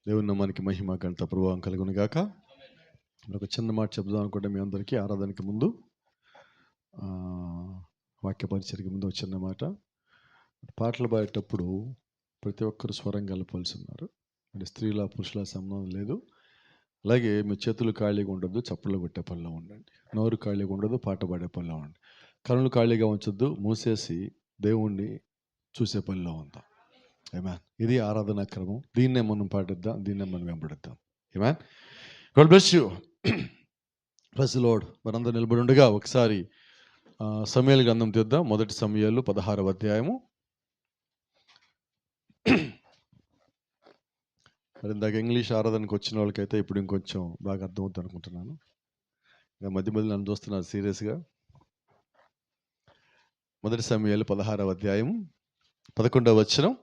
దేవుని నామానికి మహిమ ఘనత ప్రభావం కలుగును గాక. ఒక చిన్న మాట చెప్దాం అనుకుంటే మీ అందరికీ ఆరాధనకి ముందు, వాక్య పరిచర్కి ముందు ఒక చిన్న మాట. పాటలు పాడేటప్పుడు ప్రతి ఒక్కరు స్వరం కలపాల్సి ఉన్నారు. అంటే స్త్రీల పురుషుల సంబంధం లేదు. అలాగే మీ చేతులు ఖాళీగా ఉండదు, చప్పుళ్ళు కొట్టే పనిలో ఉండండి. నోరు ఖాళీగా ఉండదు, పాట పాడే పనిలో ఉండండి. కనులు ఖాళీగా ఉంచొద్దు, మూసేసి దేవుణ్ణి చూసే పనిలో ఉందాం. ఆమేన్. ఇది ఆరాధనా క్రమం. దీన్నే మనం పాటిద్దాం, దీన్నే మనం వెంబడిద్దాం. Amen. God bless you. Praise the Lord. మనందరూ నిలబడి ఉండగా ఒకసారి సమూయేలు గ్రంథం తీద్దాం. మొదటి సమూయేలు 16వ అధ్యాయము. మరి ఇందాక ఇంగ్లీష్ ఆరాధనకు వచ్చిన వాళ్ళకైతే ఇప్పుడు ఇంకొంచెం బాగా అర్థమవుతుంది అనుకుంటున్నాను. ఇంకా మధ్య మధ్య నన్ను చూస్తున్నారు సీరియస్గా. మొదటి సమూయేలు 16వ అధ్యాయం 11వ వచనం.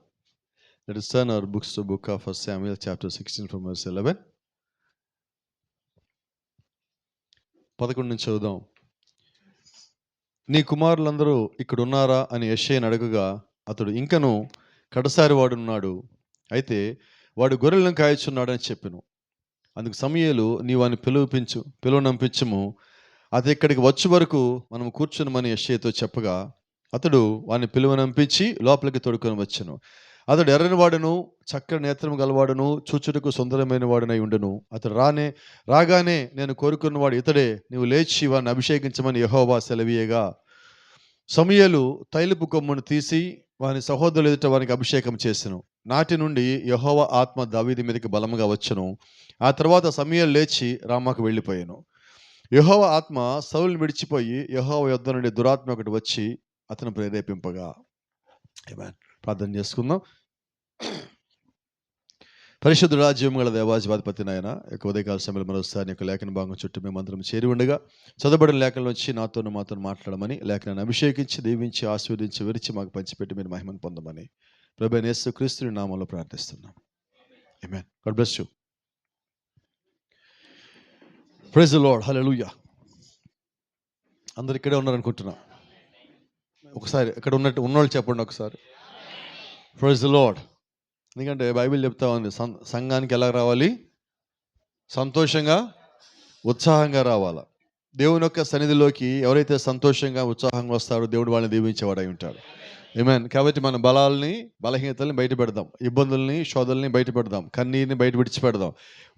Let us turn our books to book of 1 Samuel chapter 16 from verse 11. 11 నుంచి చదువుదాం. నీ కుమారులందరూ ఇక్కడ ఉన్నారా అని యెషయాను అడగగా అతడు ఇంకను కడసారి వాడున్నాడు, అయితే వాడు గొర్రెలను కాయచున్నాడని చెప్పెను. అందుకు సమూయేలు నీవు వాని పిలువనంపించుము, అది ఇక్కడికి వచ్చే వరకు మనం కూర్చునమని యెషయాతో చెప్పగా అతడు వాని పిలువనంపించి లోపలికి తోడుకొని వచ్చెను. అతడు ఎర్రని వాడును, చక్కని నేత్రము గలవాడును, చూచుటకు సుందరమైన వాడునై ఉండెను. అతడు రాగానే నేను కోరుకున్నవాడు ఇతడే, నీవు లేచి వాడిని అభిషేకించమని యెహోవా సెలవీయగా సమూయేలు తైలపు కొమ్మును తీసి వాని సహోదరులు ఎదుట వానికి అభిషేకం చేసెను. నాటి నుండి యెహోవా ఆత్మ దావీదు మీదకి బలముగా వచ్చెను. ఆ తర్వాత సమూయేలు లేచి రామాకు వెళ్ళిపోయాను. యెహోవా ఆత్మ సౌలుని విడిచిపోయి యెహోవా యొద్ద నుండి దురాత్మ ఒకటి వచ్చి అతను ప్రేరేపింపగా. ఆమేన్. ప్రార్థన చేసుకుందాం. పరిశుద్ధుడా, జీవము గల దేవాధిపతి నాయన, యొక్క ఉదయకాల సమయంలో మరోసారి యొక్క లేఖన భాగం చుట్టూ మేము అందరం చేరి ఉండగా చదవబడిన లేఖల నుంచి నాతో మాట్లాడమని, లేఖనాన్ని అభిషేకించి దీవించి ఆశీర్వదించి విరిచి మాకు పంచిపెట్టి మీరు మహిమను పొందమని ప్రభువైన యేసుక్రీస్తు నామములో ప్రార్థిస్తున్నాం. Amen. God bless you. Praise the Lord. Hallelujah. అందరు ఇక్కడే ఉన్నారనుకుంటున్నా. ఒకసారి ఇక్కడ ఉన్నోళ్ళు చెప్పండి ఒకసారి. Praise the Lord. ఎందుకంటే బైబిల్ చెప్తా ఉంది సంఘానికి ఎలా రావాలి? సంతోషంగా ఉత్సాహంగా రావాలా. దేవుని యొక్క సన్నిధిలోకి ఎవరైతే సంతోషంగా ఉత్సాహంగా వస్తారో దేవుడు వాళ్ళని దీవించేవాడై ఉంటాడు. ఆమేన్. కాబట్టి మన బలహీనతల్ని బయట పెడదాం, ఇబ్బందుల్ని శోధనల్ని బయట పెడదాం, కన్నీరుని బయట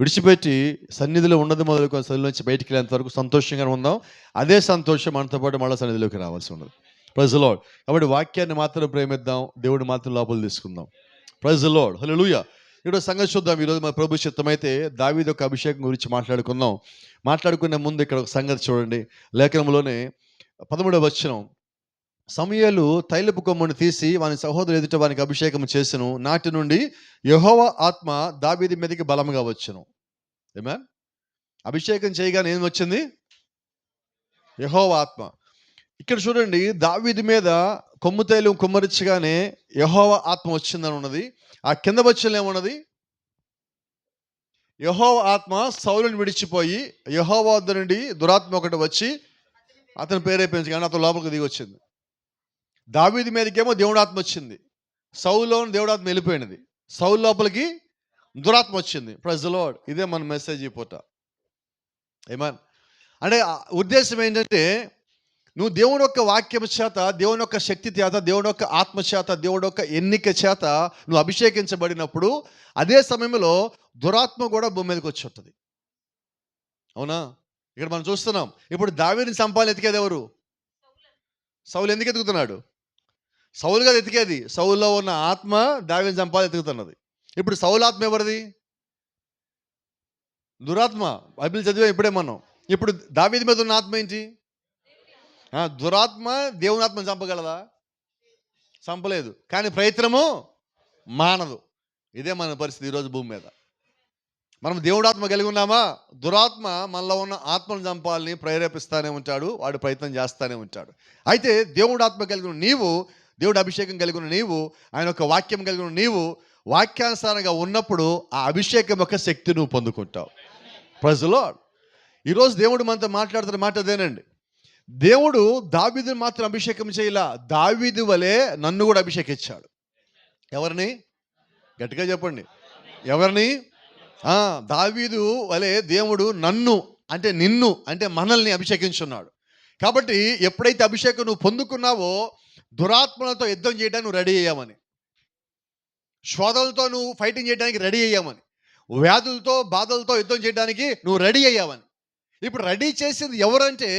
విడిచిపెట్టి సన్నిధిలో ఉన్నది మొదలుకొని సన్నిధి నుంచి బయటికి వెళ్ళేంత వరకు సంతోషంగా ఉందాం. అదే సంతోషం మనతో పాటు మళ్ళీ సన్నిధిలోకి రావాల్సి ఉన్నది. Praise the Lord. కాబట్టి వాక్యాన్ని మాత్రం ప్రేమిద్దాం, దేవుడిని మాత్రం లోపల తీసుకుందాం. Praise the Lord. హల్లెలూయా. ఈరోజు సంగతి చూద్దాం. ఈరోజు మన ప్రభు చిత్తమైతే దావీదు యొక్క అభిషేకం గురించి మాట్లాడుకుందాం. మాట్లాడుకునే ముందు ఇక్కడ ఒక సంగతి చూడండి. లేఖనంలోనే 13వ వచనం. సమూయేలు తైలపు కొమ్మును తీసి వాని సహోదరు ఎదుట వానికి అభిషేకం చేసెను. నాటి నుండి యెహోవా ఆత్మ దావీదు మీదకి బలముగా వచ్చెను. ఆమేన్. అభిషేకం చేయగానే ఏం వచ్చింది? యెహోవా ఆత్మ. ఇక్కడ చూడండి, దావీదు మీద కొమ్ము తైలం కుమ్మరించగానే యెహోవా ఆత్మ వచ్చిందని ఉన్నది. ఆ కింద వచ్చేలో ఏమున్నది? యెహోవా ఆత్మ సౌలుని విడిచిపోయి యెహోవా వద్ద నుండి దురాత్మ ఒకటి వచ్చి అతను ప్రేరేపించగానే అతను లోపలికి దిగి వచ్చింది. దావీదు మీదకేమో దేవుడు ఆత్మ వచ్చింది, సౌలులోని దేవుడు ఆత్మ వెళ్ళిపోయినది, సౌలు లోపలికి దురాత్మ వచ్చింది. Praise the Lord. ఇదే మన మెసేజ్ ఈ పూట. ఆమేన్. అంటే ఉద్దేశం ఏంటంటే, నువ్వు దేవుని యొక్క వాక్యం చేత, దేవుని యొక్క శక్తి చేత, దేవుని యొక్క ఆత్మ చేత, దేవుని యొక్క ఎన్నిక చేత నువ్వు అభిషేకించబడినప్పుడు అదే సమయంలో దురాత్మ కూడా భూమి మీదకి వచ్చి ఉంటుంది. అవునా? ఇక్కడ మనం చూస్తున్నాం. ఇప్పుడు దావీదుని చంపాలని ఎతికేది ఎవరు? సౌలు. ఎందుకు ఎతుకుతున్నాడు? సౌలు కదా ఎతికేది. సౌలులో ఉన్న ఆత్మ దావీదుని చంపాలని ఎతుకుతున్నది. ఇప్పుడు సౌలు ఆత్మ ఎవరిది? దురాత్మ. బైబిల్ చదివా ఇప్పుడే మనం. ఇప్పుడు దావీదు మీద ఉన్న ఆత్మ ఏంటి? దురాత్మ. దేవుని ఆత్మను చంపగలదా? చంపలేదు. కానీ ప్రయత్నము మానదు. ఇదే మన పరిస్థితి ఈరోజు భూమి మీద. మనం దేవుడు ఆత్మ కలిగి ఉన్నామా? దురాత్మ మనలో ఉన్న ఆత్మను చంపాలని ప్రేరేపిస్తూనే ఉంటాడు, వాడు ప్రయత్నం చేస్తూనే ఉంటాడు. అయితే దేవుడు ఆత్మ కలిగిన నీవు, దేవుడు అభిషేకం కలిగిన నీవు, ఆయన యొక్క వాక్యం కలిగిన నీవు వాక్యానుసారంగా ఉన్నప్పుడు ఆ అభిషేకం యొక్క శక్తి నువ్వు పొందుకుంటావు. Praise the Lord. ఈరోజు దేవుడు మనతో మాట్లాడుతున్న మాట అదేనండి. దేవుడు దావీదుని మాత్రం అభిషేకం చేయలా, దావీదు వలె నన్ను కూడా అభిషేకించాడు. ఎవరిని? గట్టిగా చెప్పండి. ఎవరిని? దావీదు వలె దేవుడు నన్ను అంటే నిన్ను అంటే మనల్ని అభిషేకించున్నాడు. కాబట్టి ఎప్పుడైతే అభిషేకం నువ్వు పొందుకున్నావో దురాత్మలతో యుద్ధం చేయడానికి నువ్వు రెడీ అయ్యామని, శోధలతో నువ్వు ఫైటింగ్ చేయడానికి రెడీ అయ్యామని, వ్యాధులతో బాధలతో యుద్ధం చేయడానికి నువ్వు రెడీ అయ్యావని. ఇప్పుడు రెడీ చేసింది ఎవరంటే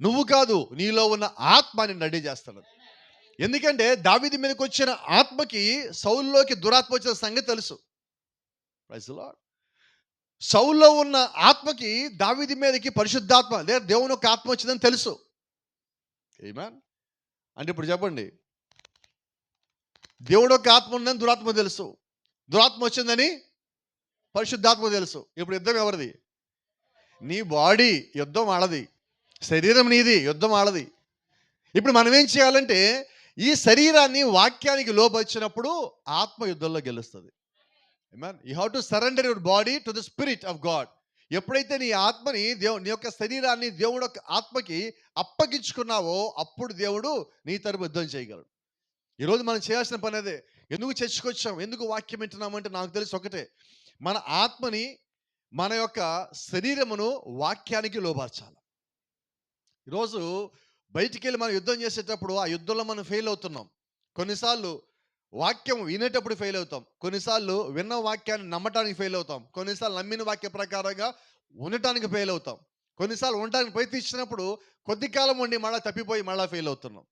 నువ్వు కాదు, నీలో ఉన్న ఆత్మ నిన్ను రెడీ చేస్తాడు. ఎందుకంటే దావీదు మీదకి వచ్చిన ఆత్మకి సౌలులోకి దురాత్మ వచ్చిన సంగతి తెలుసు. Praise the lord. సౌల్లో ఉన్న ఆత్మకి దావీదు మీదకి పరిశుద్ధాత్మ లేదా దేవుని యొక్క ఆత్మ వచ్చిందని తెలుసు. ఆమేన్. అంటే ఇప్పుడు చెప్పండి, దేవుడు యొక్క ఆత్మ ఉందని దురాత్మ తెలుసు, దురాత్మ వచ్చిందని పరిశుద్ధాత్మ తెలుసు. ఇప్పుడు యుద్ధం ఎవరిది? నీ బాడీ యుద్ధం ఆడది, శరీరం నీది యుద్ధం ఆడది. ఇప్పుడు మనం ఏం చేయాలంటే ఈ శరీరాన్ని వాక్యానికి లోబచ్చినప్పుడు ఆత్మ యుద్ధంలో గెలుస్తుంది. Amen. You have to surrender your body to the spirit of God. ఎప్పుడైతే నీ ఆత్మని నీ యొక్క శరీరాన్ని దేవుడు యొక్క ఆత్మకి అప్పగించుకున్నావో అప్పుడు దేవుడు నీ తరపు యుద్ధం చేయగలడు. ఈరోజు మనం చేయాల్సిన పని అదే. ఎందుకు చర్చకొచ్చాం, ఎందుకు వాక్యం వింటున్నామంటే నాకు తెలిసి ఒకటే, మన ఆత్మని మన యొక్క శరీరమును వాక్యానికి లోబర్చాలి. ఈరోజు బయటికి వెళ్ళి మనం యుద్ధం చేసేటప్పుడు ఆ యుద్ధంలో మనం ఫెయిల్ అవుతున్నాం. కొన్నిసార్లు వాక్యం వినేటప్పుడు ఫెయిల్ అవుతాం, కొన్నిసార్లు విన్న వాక్యాన్ని నమ్మటానికి ఫెయిల్ అవుతాం, కొన్నిసార్లు నమ్మిన వాక్య ప్రకారంగా ఉండటానికి ఫెయిల్ అవుతాం, కొన్నిసార్లు ఉండటానికి ప్రయత్నించినప్పుడు కొద్ది కాలం ఉండి మళ్ళీ తప్పిపోయి మళ్ళీ ఫెయిల్ అవుతున్నాం.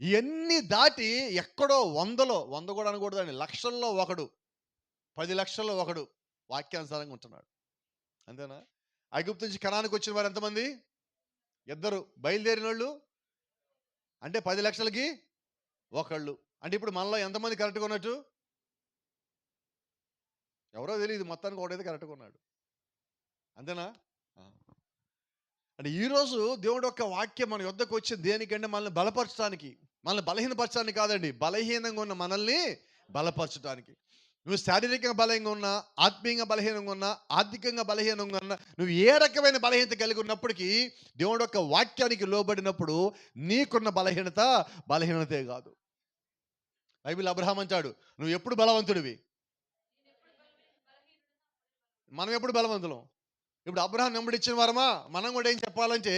ఇవన్నీ దాటి ఎక్కడో 100 కూడా అనకూడదండి, లక్షల్లో ఒకడు, 10 లక్షల్లో ఒకడు వాక్యానుసారంగా ఉంటున్నాడు. అంతేనా? ఐగుప్తు నుంచి కనానికి వచ్చిన వారు ఎంతమంది? 2. బయలుదేరిన వాళ్ళు అంటే 10 లక్షలకి ఒకళ్ళు. అంటే ఇప్పుడు మనలో ఎంతమంది కరెక్ట్గా ఉన్నట్టు? ఎవరో తెలియదు, మొత్తానికి ఒకటైతే కరెక్ట్గా ఉన్నాడు. అంతేనా? అంటే ఈరోజు దేవుడు యొక్క వాక్యం మన యొద్దకు వచ్చింది దేనికంటే మనల్ని బలపరచడానికి, మనల్ని బలహీనపరచడానికి కాదండి, బలహీనంగా ఉన్న మనల్ని బలపరచడానికి. నువ్వు శారీరకంగా బలంగా ఉన్నా, ఆత్మీయంగా బలహీనంగా ఉన్నా, ఆర్థికంగా బలహీనంగా ఉన్నా, నువ్వు ఏ రకమైన బలహీనత కలిగి ఉన్నప్పటికీ దేవుడు యొక్క వాక్యానికి లోబడినప్పుడు నీకున్న బలహీనతే కాదు. బైబిల్ అబ్రహాం అంటాడు, నువ్వు ఎప్పుడు బలవంతుడివి, మనం ఎప్పుడు బలవంతులం. ఇప్పుడు అబ్రహాం నెంబడిచ్చిన వారమా? మనం కూడా ఏం చెప్పాలంటే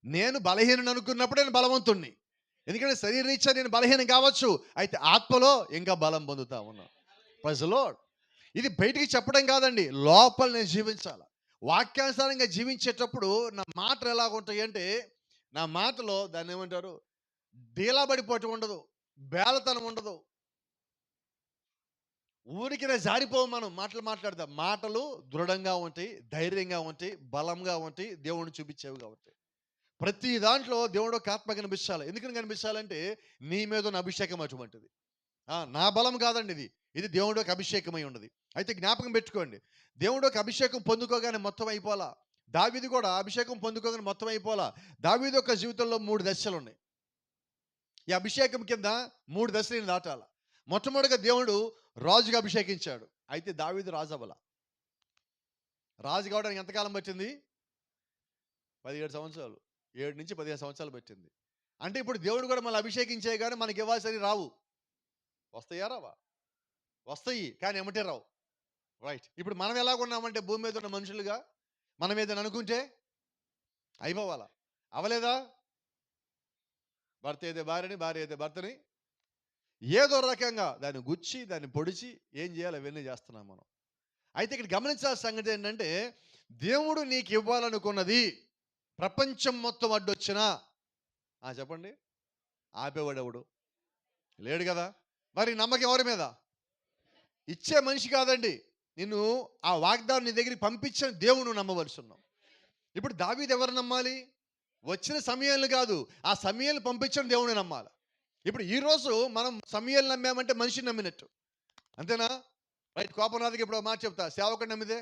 నేను బలహీనని అనుకున్నప్పుడు నేను బలవంతుణ్ణి. ఎందుకంటే శరీరరీత్యా నేను బలహీనం కావచ్చు, అయితే ఆత్మలో ఇంకా బలం పొందుతా ఉన్నా. Praise the Lord. ఇది బయటికి చెప్పడం కాదండి, లోపల నేను జీవించాలి. వాక్యానుసారంగా జీవించేటప్పుడు నా మాటలు ఎలాగుంటాయి అంటే, నా మాటలో దాన్ని ఏమంటారు, డీలా పడిపోవటం ఉండదు, బేలతనం ఉండదు, ఊరికి జారిపోవు. మనం మాట్లాడతాం, మాటలు దృఢంగా ఉంటాయి, ధైర్యంగా ఉంటాయి, బలంగా ఉంటాయి, దేవుడిని చూపించేవిగా ఉంటాయి. ప్రతి దాంట్లో దేవుడు ఒక ఆత్మ కనిపించాలి. ఎందుకని కనిపించాలంటే నీ మీద ఉన్న అభిషేకం అటువంటిది. నా బలం కాదండి, ఇది దేవుడు ఒక అభిషేకమై ఉన్నది. అయితే జ్ఞాపకం పెట్టుకోండి, దేవుడు ఒక అభిషేకం పొందుకోగానే మొత్తం అయిపోలా. దావీదు కూడా అభిషేకం పొందుకోగానే మొత్తం అయిపోలా. దావీదు యొక్క జీవితంలో 3 దశలు ఉన్నాయి. ఈ అభిషేకం కింద 3 దశలను దాటాల. మొట్టమొదటిగా దేవుడు రాజుగా అభిషేకించాడు. అయితే దావీదు రాజు అవ్వల. రాజు కావడానికి ఎంతకాలం పట్టింది? 17 సంవత్సరాలు, 7 నుంచి 15 సంవత్సరాలు పట్టింది. అంటే ఇప్పుడు దేవుడు కూడా మళ్ళీ అభిషేకించే కానీ మనకి ఇవ్వాల్సిన రావు. వస్తాయా? రావా? వస్తాయి, కానీ ఎమ్మటే రావు. రైట్. ఇప్పుడు మనం ఎలాగున్నామంటే భూమి మీద ఉన్న మనుషులుగా మనం ఏదైనా అనుకుంటే అయిపోవాలా? అవలేదా? భర్త అయితే భార్యని, భార్య అయితే భర్తని ఏదో రకంగా దాన్ని గుచ్చి దాన్ని పొడిచి ఏం చేయాలి అవన్నీ చేస్తున్నాం మనం. అయితే ఇక్కడ గమనించాల్సిన సంగతి ఏంటంటే, దేవుడు నీకు ఇవ్వాలనుకున్నది ప్రపంచం మొత్తం అడ్డొచ్చినా చెప్పండి, ఆపేవాడు ఎవడు లేడు కదా. మరి నమ్మకం ఎవరి మీద? ఇచ్చే మనిషి కాదండి, నిన్ను ఆ వాగ్దానం నీ దగ్గరికి పంపించిన దేవుడు నమ్మవలసి ఉన్నావు. ఇప్పుడు దావీదు ఎవరు నమ్మాలి? వచ్చిన సమయాలు కాదు, ఆ సమయాలు పంపించిన దేవుడిని నమ్మాలి. ఇప్పుడు ఈరోజు మనం సమయాలు నమ్మామంటే మనిషిని నమ్మినట్టు, అంతేనా? రైట్. కోపనాథకి ఇప్పుడు మాట చెప్తా, సేవకుడు నమ్మితే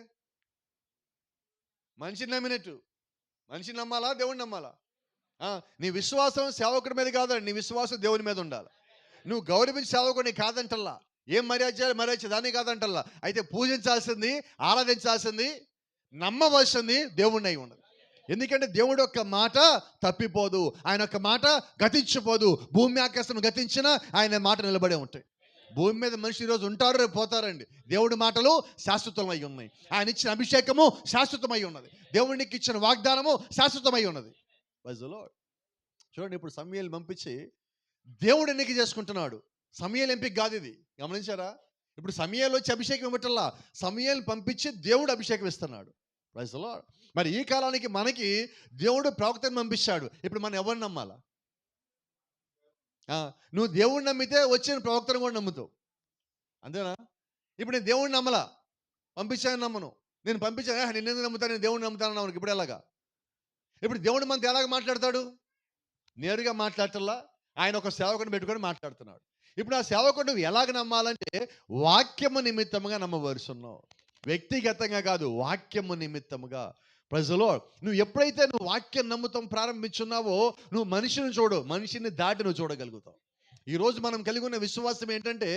మనిషిని నమ్మినట్టు. మనిషిని నమ్మాలా, దేవుడిని నమ్మాలా? నీ విశ్వాసం సేవకుడి మీద కాదండి, నీ విశ్వాసం దేవుని మీద ఉండాలి. నువ్వు గౌరవించి సేవకుడిని కాదంటల్లా, ఏం మర్యాద దాన్ని కాదంటల్లా. అయితే పూజించాల్సింది, ఆరాధించాల్సింది, నమ్మవలసింది దేవుడిని అయి ఉండదు. ఎందుకంటే దేవుడు యొక్క మాట తప్పిపోదు, ఆయన యొక్క మాట గతించిపోదు. భూమి ఆకాశం గతించినా ఆయన మాట నిలబడే ఉంటాయి. భూమి మీద మనిషి ఈరోజు ఉంటారు, రేపు పోతారండి. దేవుడి మాటలు శాశ్వతమై ఉన్నాయి. ఆయన ఇచ్చిన అభిషేకము శాశ్వతమై ఉన్నది. దేవునికి ఇచ్చిన వాగ్దానము శాశ్వతమై ఉన్నది. Praise the Lord. చూడండి, ఇప్పుడు సమూయేలుని పంపించి దేవుడు ఎన్నిక చేసుకుంటున్నాడు. సమూయేలు ఎంపిక కాదు ఇది. గమనించారా? ఇప్పుడు సమూయేలు వచ్చి అభిషేకం ఇవ్వటల్లా, సమూయేలుని పంపించి దేవుడు అభిషేకం ఇస్తున్నాడు. Praise the Lord. మరి ఈ కాలానికి మనకి దేవుడు ప్రవక్తను పంపించాడు. ఇప్పుడు మనం ఎవరిని నమ్మాలా? నువ్వు దేవుడిని నమ్మితే వచ్చిన ప్రవక్తను కూడా నమ్ముతావు, అంతేనా? ఇప్పుడు నేను దేవుడిని నమ్మలా, పంపించాను నమ్మను. నేను పంపించాను, నిన్నెందుకు నమ్ముతాను, నేను దేవుడిని నమ్ముతాను నమ్మను. ఇప్పుడు ఎలాగా? ఇప్పుడు దేవుడు మనతో ఎలాగ మాట్లాడతాడు? నేరుగా మాట్లాడటల్లా, ఆయన ఒక సేవకుని పెట్టుకొని మాట్లాడుతున్నాడు. ఇప్పుడు ఆ సేవకుడు నువ్వు ఎలాగ నమ్మాలంటే వాక్యము నిమిత్తముగా నమ్మవలసున్నావు, వ్యక్తిగతంగా కాదు, వాక్యము నిమిత్తముగా. ప్రజలో నువ్వు ఎప్పుడైతే నువ్వు వాక్యం నమ్ముతాం ప్రారంభించున్నావో నువ్వు మనిషిని చూడు, మనిషిని దాటి నువ్వు చూడగలుగుతావు. ఈరోజు మనం కలిగి ఉన్న విశ్వాసం ఏంటంటే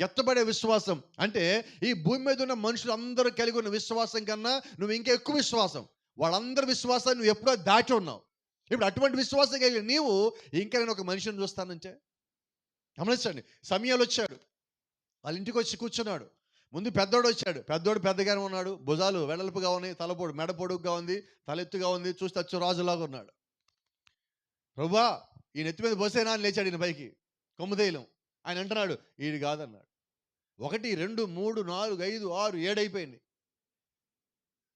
ఎత్తబడే విశ్వాసం. అంటే ఈ భూమి మీద ఉన్న మనుషులు అందరూ కలిగి ఉన్న విశ్వాసం కన్నా నువ్వు ఇంకా ఎక్కువ విశ్వాసం. వాళ్ళందరి విశ్వాసాన్ని నువ్వు ఎప్పుడో దాటి ఉన్నావు. ఇప్పుడు అటువంటి విశ్వాసం కలిగి నీవు ఇంకా నేను ఒక మనిషిని చూస్తానంటే గమనించండి. సమయాలు వచ్చాడు, వాళ్ళ ఇంటికి వచ్చి కూర్చున్నాడు. ముందు పెద్దోడు వచ్చాడు. పెద్దోడు పెద్దగానే ఉన్నాడు, భుజాలు వెడల్పుగా ఉన్నాయి, తలపోడు మెడ పొడుగుగా ఉంది, తలెత్తుగా ఉంది, చూస్తే అచ్చు రాజులాగా ఉన్నాడు. ప్రభువా ఈ నెత్తి మీద బొసేనా అని లేచాడు ఈయన పైకి, కొమ్ముదేయలం. ఆయన అంటున్నాడు ఈడు కాదన్నాడు. 1 2 3 4 5 6 7 అయిపోయింది,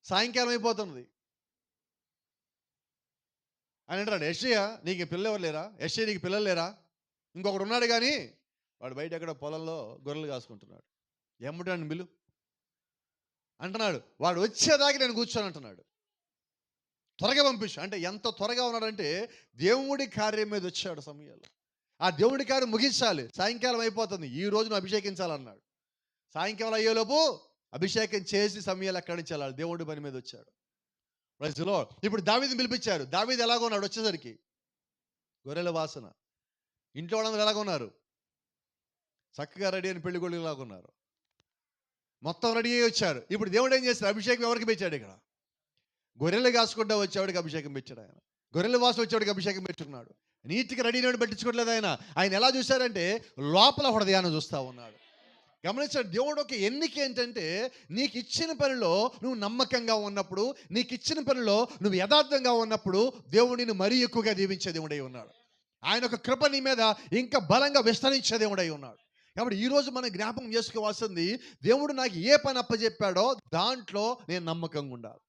సాయంకాలం అయిపోతున్నది. ఆయన అంటున్నాడు, యెషయా నీకు పిల్లలు ఎవరు లేరా? యెషయా నీకు పిల్లలు లేరా? ఇంకొకడు ఉన్నాడు కానీ వాడు బయట ఎక్కడ పొలంలో గొర్రెలు కాసుకుంటున్నాడు, ఎమ్మటాన్ని బిలు అంటున్నాడు. వాడు వచ్చేదాకా నేను కూర్చొని అంటున్నాడు, త్వరగా పంపించు అంటే. ఎంత త్వరగా ఉన్నాడంటే దేవుడి కార్యం మీద వచ్చాడు సమయాలు. ఆ దేవుడి కార్యం ముగించాలి, సాయంకాలం అయిపోతుంది, ఈ రోజు నువ్వు అభిషేకించాలన్నాడు. సాయంకాలం అయ్యేలోపు అభిషేకం చేసి సమయాలు అక్కడి నుంచి వెళ్ళాలి. దేవుడి పని మీద వచ్చాడు. Praise the Lord. ఇప్పుడు దావీదుని పిలిపించారు. దావీదు ఎలాగో ఉన్నాడు వచ్చేసరికి? గొర్రెల వాసన. ఇంట్లో వాళ్ళందరూ ఎలాగ ఉన్నారు? చక్కగా రెడీ అని పెళ్లి కొడుకు లాగా ఉన్నారు, మొత్తం రెడీ అయ్యి వచ్చారు. ఇప్పుడు దేవుడు ఏం చేస్తారు? అభిషేకం ఎవరికి పెట్టాడు? ఇక్కడ గొర్రెలు కాసుకుంటా వచ్చేవాడికి అభిషేకం పెట్టాడు ఆయన. గొర్రెల వాసన వచ్చేవాడికి అభిషేకం పెట్టుకున్నాడు. నీటికి రెడీ అయిన పట్టించుకోవట్లేదు ఆయన. ఆయన ఎలా చూశారంటే లోపల హృదయాన్ని చూస్తూ ఉన్నాడు. గమనించాడు. దేవుడు ఒక ఎన్నిక ఏంటంటే నీకు ఇచ్చిన పనిలో నువ్వు నమ్మకంగా ఉన్నప్పుడు, నీకు ఇచ్చిన పనిలో నువ్వు యథార్థంగా ఉన్నప్పుడు దేవుడిని మరీ ఎక్కువగా దీవించే దేవుడై ఉన్నాడు. ఆయన ఒక కృప నీ మీద ఇంకా బలంగా విస్తరించే దేవుడై ఉన్నాడు. కాబట్టి ఈరోజు మనం జ్ఞాపకం చేసుకోవాల్సింది, దేవుడు నాకు ఏ పని అప్పచెప్పాడో దాంట్లో నేను నమ్మకంగా ఉండాలి.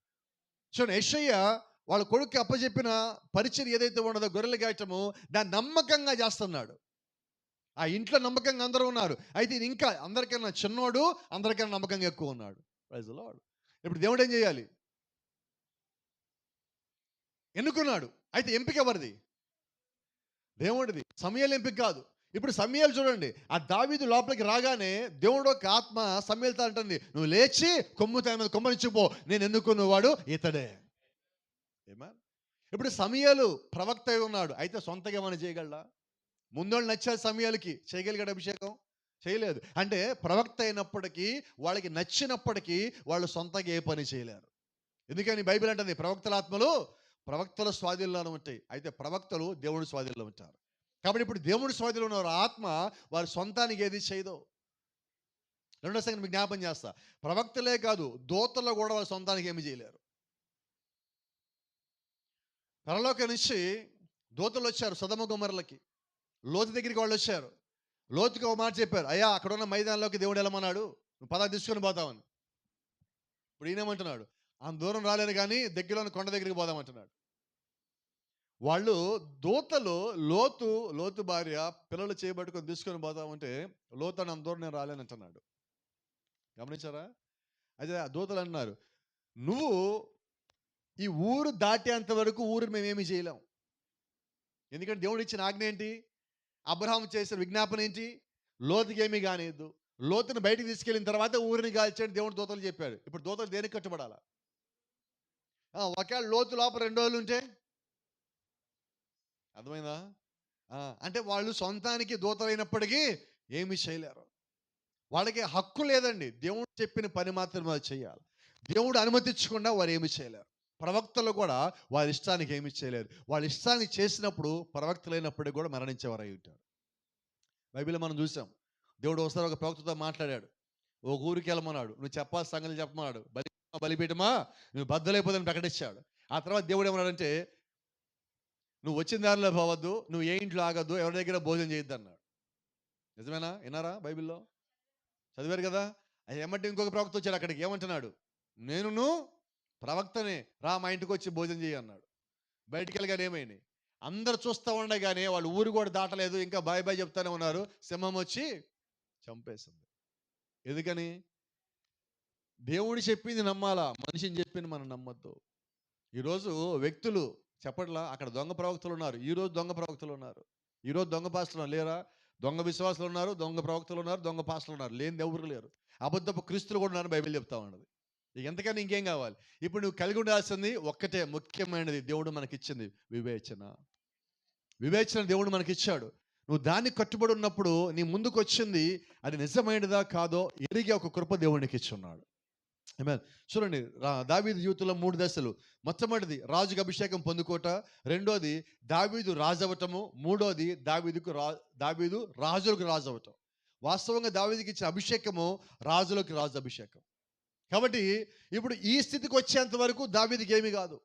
చూడండి, యెషయా వాళ్ళ కొడుకు అప్పచెప్పిన పరిచయం ఏదైతే ఉన్నదో గొర్రెలు గాయటము, దాన్ని నమ్మకంగా చేస్తున్నాడు. ఆ ఇంట్లో నమ్మకంగా అందరూ ఉన్నారు, అయితే ఇంకా అందరికన్నా చిన్నోడు, అందరికన్నా నమ్మకంగా ఎక్కువ ఉన్నాడు. Praise the Lord. ఇప్పుడు దేవుడు ఏం చేయాలి? ఎన్నుకున్నాడు. అయితే ఎంపిక ఎవరిది? దేవుడిది. సమూయేలు ఎంపిక కాదు. ఇప్పుడు సమూయేలు చూడండి, ఆ దావీదు లోపలికి రాగానే దేవుడు ఒక ఆత్మ సమూయేలుతో అంటుంది, నువ్వు లేచి కొమ్ము తన మీద కొమ్మనిచ్చిపో, నేను ఎన్నుకున్నవాడు ఇతడే. ఏమా? ఇప్పుడు సమూయేలు ప్రవక్త అయి ఉన్నాడు, అయితే సొంతగా ఏమైనా చేయగలడా? ముందోళ్ళు నచ్చారు సమూయేలుకి, చేయగలిగాడు అభిషేకం? చేయలేదు. అంటే ప్రవక్త అయినప్పటికీ, వాళ్ళకి నచ్చినప్పటికీ వాళ్ళు సొంతంగా ఏ పని చేయలేరు. ఎందుకని బైబిల్ అంటుంది ప్రవక్తల ఆత్మలు ప్రవక్తల స్వాధీనంలో ఉంటాయి, అయితే ప్రవక్తలు దేవుడి స్వాధీనంలో ఉంటారు. కాబట్టి ఇప్పుడు దేవుడి స్వాధీనంలో ఉన్న ఆత్మ వారి సొంతానికి ఏది చేయదు. రెండో సంగతి మీకు జ్ఞాపం చేస్తా, ప్రవక్తలే కాదు దూతలు కూడా వాళ్ళ సొంతానికి ఏమి చేయలేరు. పరలోకం నుంచి దూతలు వచ్చారు సొదొమ గొమొర్రాలకి, లోతు దగ్గరికి వాళ్ళు వచ్చారు. లోతుకి ఒక మాట చెప్పారు, అయ్యా అక్కడ ఉన్న మైదానంలోకి దేవుడు వెళ్ళమన్నాడు, నువ్వు పద తీసుకొని పోతావని. ఇప్పుడు ఈయనేమంటున్నాడు, అంత దూరం రాలేను కానీ దగ్గరలోని కొండ దగ్గరికి పోదామంటున్నాడు. వాళ్ళు దూతలు లోతు భార్య పిల్లలు చేయబట్టుకొని తీసుకొని పోతామంటే లోతు అని అంత దూరం నేను రాలేనంటున్నాడు. గమనించారా? అయితే ఆ దూతలు అన్నారు, నువ్వు ఈ ఊరు దాటేంత వరకు ఊరు మేమేమి చేయలేం. ఎందుకంటే దేవుడు ఇచ్చిన ఆజ్ఞ ఏంటి? అబ్రహాం చేసిన విజ్ఞాపన ఏంటి? లోతుకి ఏమీ కానియద్దు, లోతుని బయటికి తీసుకెళ్ళిన తర్వాత ఊరిని కాల్చాడు దేవుడు దూతలు చెప్పాడు. ఇప్పుడు దూతలు దేనికి కట్టుబడాలా? ఒకవేళ లోతు లోపల 2 రోజులు ఉంటే అర్థమైందా? అంటే వాళ్ళు సొంతానికి దూతలైనప్పటికీ ఏమీ చేయలేరు. వాళ్ళకి హక్కు లేదండి, దేవుడు చెప్పిన పని మాత్రమే చేయాలి. దేవుడు అనుమతించకుండా వారు ఏమి చేయలేరు. ప్రవక్తలు కూడా వారి ఇష్టానికి ఏమి చేయలేరు. వాళ్ళ ఇష్టానికి చేసినప్పుడు ప్రవక్తలైనప్పటికీ కూడా మరణించేవారు అయి ఉంటారు. బైబిల్లో మనం చూసాం, దేవుడు ఒకసారి ఒక ప్రవక్తతో మాట్లాడాడు. ఒక ఊరికి వెళ్ళమన్నాడు. నువ్వు చెప్పాల్సిన సంగతి చెప్పమన్నాడు. బలిపీఠమా నువ్వు బద్దలైపోదని ప్రకటించాడు. ఆ తర్వాత దేవుడు ఏమన్నాడంటే, నువ్వు వచ్చిన దారిలో పోవద్దు, నువ్వు ఏ ఇంట్లో ఆగద్దు, ఎవరి దగ్గర భోజనం చేయొద్దు అన్నాడు. నిజమేనా? విన్నారా? బైబిల్లో చదివారు కదా. అది ఏమంటే ఇంకొక ప్రవక్త వచ్చాడు అక్కడికి. ఏమంటున్నాడు? నేను ప్రవక్తనే, రా మా ఇంటికి వచ్చి భోజనం చేయి అన్నాడు. బయటికి వెళ్ళగానే ఏమైంది? అందరు చూస్తూ ఉండగానే వాళ్ళు ఊరు కూడా దాటలేదు, ఇంకా బాయ్ బాయ్ చెప్తానే ఉన్నారు. సింహం వచ్చి చంపేసింది. ఎందుకని? దేవుడు చెప్పింది నమ్మాలా, మనిషిని చెప్పింది మనం నమ్మద్దు. ఈరోజు వ్యక్తులు చెప్పట్లా, అక్కడ దొంగ ప్రవక్తలు ఉన్నారు, ఈరోజు దొంగ ప్రవక్తలు ఉన్నారు, ఈరోజు దొంగ పాస్టర్లు లేరా? దొంగ విశ్వాసులు ఉన్నారు, దొంగ ప్రవక్తలు ఉన్నారు, దొంగ పాస్టర్లు ఉన్నారు, లేనిది ఎవరు లేరు. అబద్ధపు క్రీస్తులు కూడా ఉన్నారు, బైబిల్ చెప్తా ఉన్నది. ఎంతకన్నా ఇంకేం కావాలి? ఇప్పుడు నువ్వు కలిగి ఉండాల్సింది ఒక్కటే, ముఖ్యమైనది దేవుడు మనకిచ్చింది వివేచన. వివేచన దేవుడు మనకిచ్చాడు. నువ్వు దాన్ని కట్టుబడి ఉన్నప్పుడు నీ ముందుకు వచ్చింది అది నిజమైనదా కాదో ఎరిగే ఒక కృప దేవునికి ఇచ్చున్నాడు. చూడండి, దావీదు జీవితంలో 3 దశలు. మొట్టమొదటిది రాజుకు అభిషేకం పొందుకోట, రెండోది దావీదు రాజు అవ్వటము, మూడోది దావీదు రాజులకు రాజు అవ్వటం. వాస్తవంగా దావీదుకి ఇచ్చిన అభిషేకము రాజులకు రాజు అభిషేకం. కాబట్టి ఇప్పుడు ఈ స్థితికి వచ్చేంత వరకు దావీదుకి ఏమీ కాదు.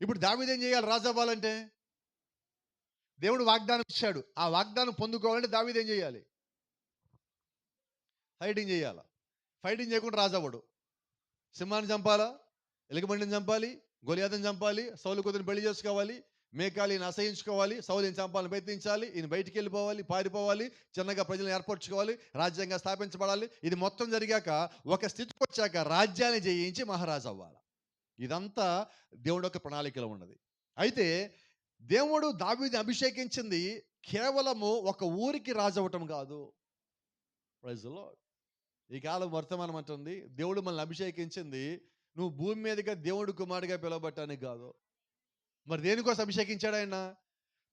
ఇప్పుడు దావీదు ఏం చేయాలి? రాజు అవ్వాలంటే దేవుడు వాగ్దానం ఇచ్చాడు. ఆ వాగ్దానం పొందుకోవాలంటే దావీదు ఏం చేయాలి? ఫైటింగ్ చేయాలి. ఫైటింగ్ చేయకుండా రాజు అవ్వడు. సింహాన్ని చంపాలా, ఎలుగుబంటిని చంపాలి, గొలియాతుని చంపాలి, సౌలు కూతురిని పెళ్లి చేసుకోవాలి, మేకాలిని అసహించుకోవాలి, సౌలుని చంపాలని ప్రయత్నించాలి, ఈయన బయటికి వెళ్ళిపోవాలి, పారిపోవాలి, చిన్నగా ప్రజలను ఏర్పరచుకోవాలి, రాజ్యంగా స్థాపించబడాలి. ఇది మొత్తం జరిగాక ఒక స్థితికి వచ్చాక రాజ్యాన్ని జయించి మహారాజు అవ్వాలి. ఇదంతా దేవుడు యొక్క ప్రణాళికలో ఉన్నది. అయితే దేవుడు దావీదుని అభిషేకించింది కేవలము ఒక ఊరికి రాజు అవ్వటం కాదు. Praise the Lord. ఈ కాలం వర్తమానం అంటుంది, దేవుడు మనల్ని అభిషేకించింది నువ్వు భూమి మీదుగా దేవుడు కుమారుడిగా పిలవబట్టానికి కాదు. మరి దేనికోసం అభిషేకించాడు ఆయన?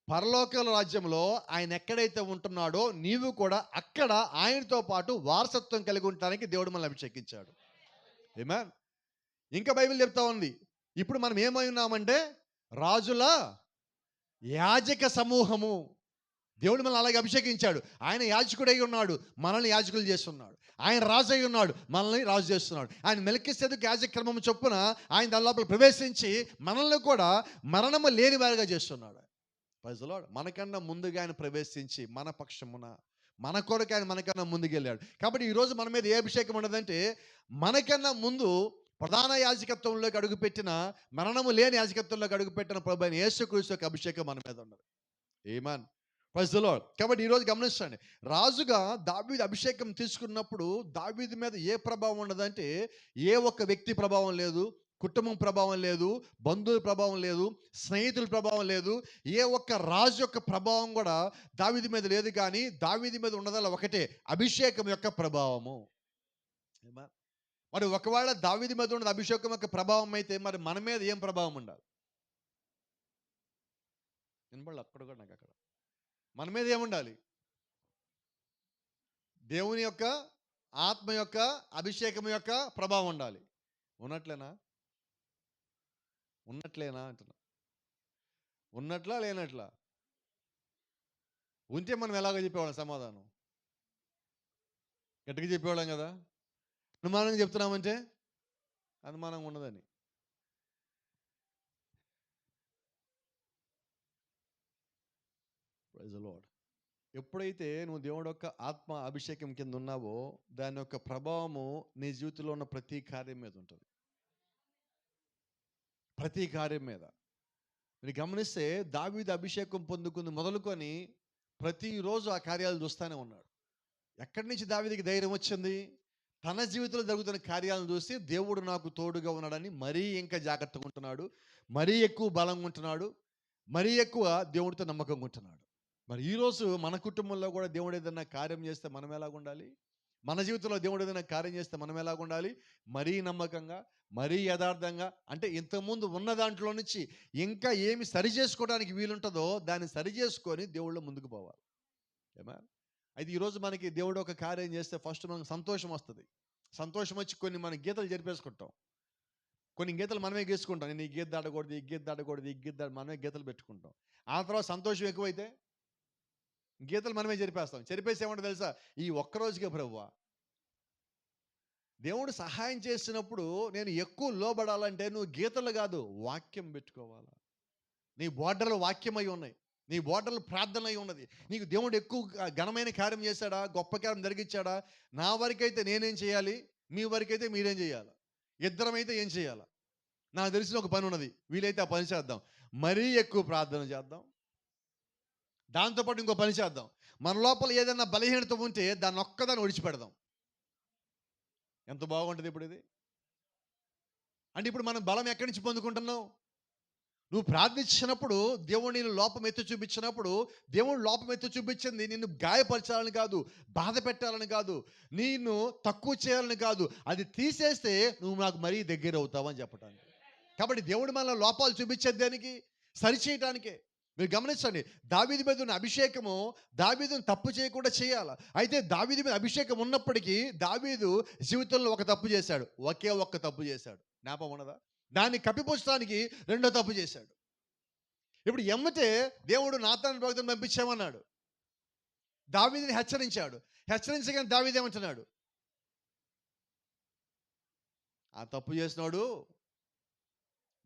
పరలోక రాజ్యంలో ఆయన ఎక్కడైతే ఉంటున్నాడో నీవు కూడా అక్కడ ఆయనతో పాటు వారసత్వం కలిగి ఉండటానికి దేవుడు మనల్ని అభిషేకించాడు. ఆమేన్. ఇంకా బైబిల్ చెప్తా ఉంది, ఇప్పుడు మనం ఏమై ఉన్నామంటే రాజుల యాజక సమూహము. దేవుడు మనల్ని అలాగే అభిషేకించాడు. ఆయన యాజకుడై ఉన్నాడు, మనల్ని యాజకులు చేస్తున్నాడు. ఆయన రాజు అయి ఉన్నాడు, మనల్ని రాజు చేస్తున్నాడు. ఆయన మెల్కీసెదెకు యాజక్రమం చొప్పున ఆయన దాని లోపల ప్రవేశించి మనల్ని కూడా మరణము లేని వారిగా చేస్తున్నాడు. Praise the Lord. మనకన్నా ముందుగా ఆయన ప్రవేశించి మన పక్షమున మన కొరకు ఆయన మనకన్నా ముందుకెళ్ళాడు. కాబట్టి ఈరోజు మన మీద ఏ అభిషేకం ఉండదంటే, మనకన్నా ముందు ప్రధాన యాజకత్వంలోకి అడుగుపెట్టిన, మరణము లేని యాజకత్వంలోకి అడుగుపెట్టిన ప్రభు అయిన యేసుక్రీస్తు యొక్క అభిషేకం మన మీద ఉన్నది. ఆమేన్. Praise the Lord. కాబట్టి ఈరోజు గమనించండి, రాజుగా దావీదు అభిషేకం తీసుకున్నప్పుడు దావీదు మీద ఏ ప్రభావం ఉండదంటే, ఏ ఒక్క వ్యక్తి ప్రభావం లేదు, కుటుంబం ప్రభావం లేదు, బంధువుల ప్రభావం లేదు, స్నేహితుల ప్రభావం లేదు, ఏ ఒక్క రాజు యొక్క ప్రభావం కూడా దావీదు మీద లేదు. కానీ దావీదు మీద ఉన్నదల్లా ఒకటే, అభిషేకం యొక్క ప్రభావము. మరి ఒకవేళ దావీదు మీద ఉన్నది అభిషేకం యొక్క ప్రభావం అయితే మరి మన మీద ఏం ప్రభావం ఉండాలి? వినబడలేదు అక్కడ కూడా నాకు. అక్కడ మన మీద ఏముండాలి? దేవుని యొక్క ఆత్మ యొక్క అభిషేకం యొక్క ప్రభావం ఉండాలి. ఉన్నట్లేనా అంటున్నా? ఉన్నట్లా లేనట్లా? ఉంటే మనం ఎలాగో చెప్పేవాళ్ళం సమాధానం? గట్టిగా చెప్పేవాళ్ళం కదా. అనుమానంగా చెప్తున్నామంటే అనుమానంగా ఉన్నదని. Praise the Lord. ఎప్పుడైతే నువ్వు దేవుడు యొక్క ఆత్మ అభిషేకం కింద ఉన్నావో దాని యొక్క ప్రభావము నీ జీవితంలో ఉన్న ప్రతి కార్యం మీద ఉంటుంది. ప్రతి కార్యం మీద మీరు గమనిస్తే దావీదు అభిషేకం పొందుకుంది మొదలుకొని ప్రతిరోజు ఆ కార్యాలు చూస్తూనే ఉన్నాడు. ఎక్కడి నుంచి దావీదుకి ధైర్యం వచ్చింది? తన జీవితంలో జరుగుతున్న కార్యాలను చూసి దేవుడు నాకు తోడుగా ఉన్నాడని మరీ ఇంకా జాగ్రత్తగా ఉంటున్నాడు, మరీ ఎక్కువ బలంగా ఉంటున్నాడు, మరీ ఎక్కువ దేవుడితో నమ్మకంగా ఉంటున్నాడు. మరి ఈరోజు మన కుటుంబంలో కూడా దేవుడు ఏదైనా కార్యం చేస్తే మనం ఎలాగ ఉండాలి? మన జీవితంలో దేవుడు ఏదైనా కార్యం చేస్తే మనం ఎలాగ ఉండాలి? మరీ నమ్మకంగా, మరీ యథార్థంగా, అంటే ఇంతకుముందు ఉన్న దాంట్లో నుంచి ఇంకా ఏమి సరి చేసుకోవడానికి వీలుంటుందో దాన్ని సరి చేసుకొని దేవుళ్ళు ముందుకు పోవాలి. ఏమా? అయితే ఈరోజు మనకి దేవుడు ఒక కార్యం చేస్తే ఫస్ట్ మనకు సంతోషం వస్తుంది. సంతోషం వచ్చి కొన్ని మన గీతలు జరిపేసుకుంటాం, కొన్ని గీతలు మనమే గీసుకుంటాం. నేను ఈ గీత దాటకూడదు, ఈ గీత దాటకూడదు, ఈ గీత మనమే గీతలు పెట్టుకుంటాం. ఆ తర్వాత సంతోషం ఎక్కువైతే గీతలు మనమే చెరిపేస్తాం. చెరిపేసి ఏమంటే తెలుసా, ఈ ఒక్కరోజుకే ప్రభువా, దేవుడు సహాయం చేసినప్పుడు నేను ఎక్కువ లోబడాలంటే నువ్వు గీతలు కాదు, వాక్యం పెట్టుకోవాలా. నీ బోర్డర్లు వాక్యమై ఉన్నాయి, నీ బోర్డర్లు ప్రార్థన అయి ఉన్నది. నీకు దేవుడు ఎక్కువ ఘనమైన కార్యం చేశాడా, గొప్ప కార్యం జరిగించాడా? నా వరకైతే నేనేం చేయాలి, మీ వరకైతే మీరేం చేయాలి, ఇద్దరమైతే ఏం చేయాలి? నాకు తెలిసిన ఒక పని ఉన్నది, వీలైతే ఆ పని చేద్దాం. మరీ ఎక్కువ ప్రార్థన చేద్దాం, దాంతోపాటు ఇంకో పని చేద్దాం. మన లోపల ఏదైనా బలహీనత ఉంటే దాన్ని ఒక్కదాన్ని ఒడిచిపెడదాం. ఎంత బాగుంటుంది ఇప్పుడు ఇది. అంటే ఇప్పుడు మనం బలం ఎక్కడి నుంచి పొందుకుంటున్నావు? నువ్వు ప్రార్థించినప్పుడు దేవుడు నేను లోపం ఎత్తి చూపించినప్పుడు, దేవుడు లోపం ఎత్తి చూపించింది నిన్ను గాయపరచాలని కాదు, బాధ పెట్టాలని కాదు, నిన్ను తక్కువ చేయాలని కాదు, అది తీసేస్తే నువ్వు నాకు మరీ దగ్గర అవుతావు అని చెప్పటానికి. కాబట్టి దేవుడు మన లోపాలు చూపించేది దేనికి? సరిచేయటానికే. మీరు గమనించండి, దావీదు మీద ఉన్న అభిషేకము దావీదును తప్పు చేయకుండా చేయాలి. అయితే దావీదు మీద అభిషేకం ఉన్నప్పటికీ దావీదు జీవితంలో ఒక తప్పు చేశాడు, ఒకే ఒక్క తప్పు చేశాడు. జ్ఞాపకం ఉన్నదా? దాన్ని కప్పిపుచ్చడానికి రెండో తప్పు చేశాడు. ఇప్పుడు ఎమ్మటే దేవుడు నాతాను భక్తుని పంపించామన్నాడు, దావీదుని హెచ్చరించాడు. హెచ్చరించగానే దావీదు ఏమంటున్నాడు? ఆ తప్పు చేసినాడు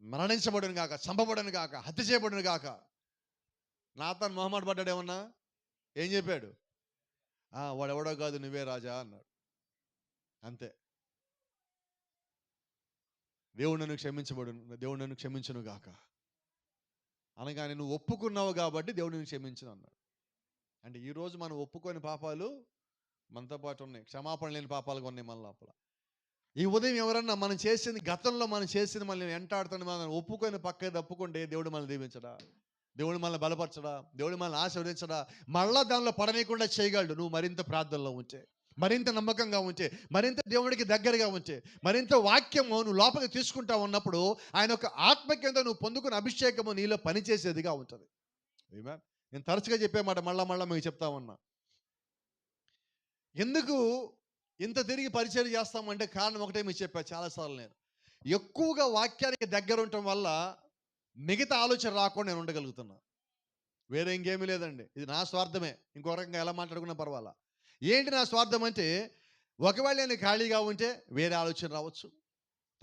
మరణించబడును గాక, చంపబడును గాక, హత్య చేయబడును గాక. నాతాను మొహమాట పడ్డాడు. ఏమన్నా ఏం చెప్పాడు? వాడెవడో కాదు, నువ్వే రాజా అన్నాడు. అంతే. దేవుడు నన్ను క్షమించును గాక అనగానే నువ్వు ఒప్పుకున్నావు కాబట్టి దేవుడు నిన్ను క్షమించును అన్నాడు. అంటే ఈరోజు మనం ఒప్పుకొని పాపాలు మనతో పాటు ఉన్నాయి, క్షమాపణ లేని పాపాలుగా ఉన్నాయి మన లోపల. ఈ ఉదయం ఎవరన్నా మనం చేసింది, గతంలో మనం చేసింది మనల్ని వెంటాడుతున్న మనం ఒప్పుకొని పక్కకి తప్పుకుంటే దేవుడు మనల్ని దీవించడా? దేవుడు మనల్ని బలపరచడా? దేవుడు మనల్ని ఆశీర్వదించడా? మళ్ళా దానిలో పడనీయకుండా చేయగలడు నువ్వు మరింత ప్రార్థనలో ఉంటే, మరింత నమ్మకంగా ఉంటే, మరింత దేవుడికి దగ్గరగా ఉంటే, మరింత వాక్యము నువ్వు లోపలికి తీసుకుంటా ఉన్నప్పుడు ఆయన ఒక ఆత్మకేంద్ర నువ్వు పొందుకున్న అభిషేకము నీలో పనిచేసేదిగా ఉంటుంది. నేను తరచుగా చెప్పే మాట మళ్ళా మీకు చెప్తా ఉన్నా. ఎందుకు ఇంత తిరిగి పరిచయం చేస్తామంటే కారణం ఒకటే మీకు చెప్పాను చాలాసార్లు. నేను ఎక్కువగా వాక్యానికి దగ్గర ఉండటం వల్ల మిగతా ఆలోచన రాకుండా నేను ఉండగలుగుతున్నా. వేరే ఇంకేమీ లేదండి, ఇది నా స్వార్థమే. ఇంకో రకంగా ఎలా మాట్లాడుకున్నా పర్వాలా. ఏంటి నా స్వార్థం అంటే, ఒకవేళ నేను ఖాళీగా ఉంటే వేరే ఆలోచన రావచ్చు,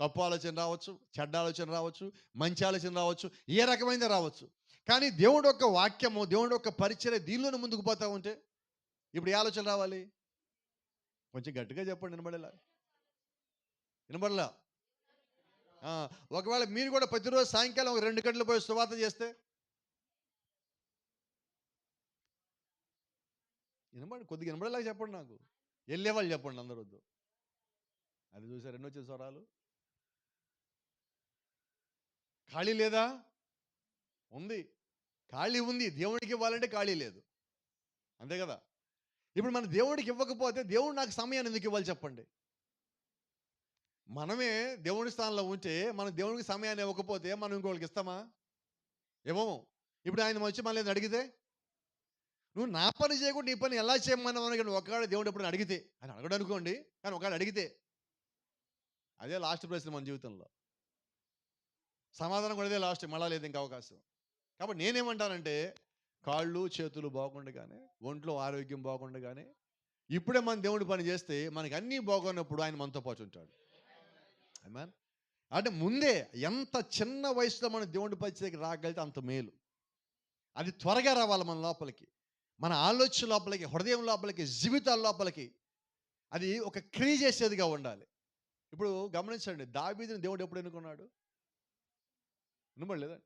తప్పు ఆలోచన రావచ్చు, చెడ్డ ఆలోచన రావచ్చు, మంచి ఆలోచన రావచ్చు, ఏ రకమైనది రావచ్చు. కానీ దేవుడు యొక్క వాక్యము, దేవుడు యొక్క పరిచయం దీనిలోనే ముందుకు పోతా ఉంటే ఇప్పుడు ఏ ఆలోచన రావాలి? కొంచెం గట్టిగా చెప్పండి, వినబడలా? ఒకవేళ మీరు కూడా ప్రతిరోజు సాయంకాలం 2 గంటలు పోయి సువార్త చేస్తే కొద్దిగా వినబడేలాగా చెప్పండి. నాకు వెళ్ళేవాళ్ళు చెప్పండి, అందరూ వద్దు. అది చూసారు ఎన్నో వచ్చే స్వరాలు. ఖాళీ లేదా? ఉంది, ఖాళీ ఉంది. దేవుడికి ఇవ్వాలంటే ఖాళీ లేదు, అంతే కదా? ఇప్పుడు మన దేవుడికి ఇవ్వకపోతే దేవుడు నాకు సమయాన్ని ఎందుకు ఇవ్వాలి చెప్పండి? మనమే దేవుడి స్థానంలో ఉంటే మనం దేవుడికి సమయాన్ని ఇవ్వకపోతే మనం ఇంకోళ్ళకి ఇస్తామా? ఇవ్వము. ఇప్పుడు ఆయన వచ్చి మళ్ళీ అడిగితే, నువ్వు నా పని చేయకుండా నీ పని ఎలా చేయమన్నావు అని ఒకవేళ దేవుడు ఎప్పుడు అడిగితే, అని అడగడు అనుకోండి, కానీ ఒకవేళ అడిగితే అదే లాస్ట్ ప్రశ్న మన జీవితంలో. సమాధానం కూడా అదే లాస్ట్, మళ్ళా లేదు ఇంకా అవకాశం. కాబట్టి నేనేమంటానంటే, కాళ్ళు చేతులు బాగుండగానే, ఒంట్లో ఆరోగ్యం బాగుండగానే ఇప్పుడే మన దేవుడి పని చేస్తే మనకి అన్నీ బాగున్నప్పుడు ఆయన మనతో పాటు ఉంటాడు. ఆమేన్. అంటే ముందే ఎంత చిన్న వయసులో మన దేవుడి పరిచయకి రాగలిగితే అంత మేలు. అది త్వరగా రావాలి మన లోపలికి, మన ఆలోచన లోపలికి, హృదయం లోపలికి, జీవితాల లోపలికి. అది ఒక క్రియ చేసేదిగా ఉండాలి. ఇప్పుడు గమనించండి, దావీదుని దేవుడు ఎప్పుడు ఎన్నుకున్నాడు? వినబడలేదా?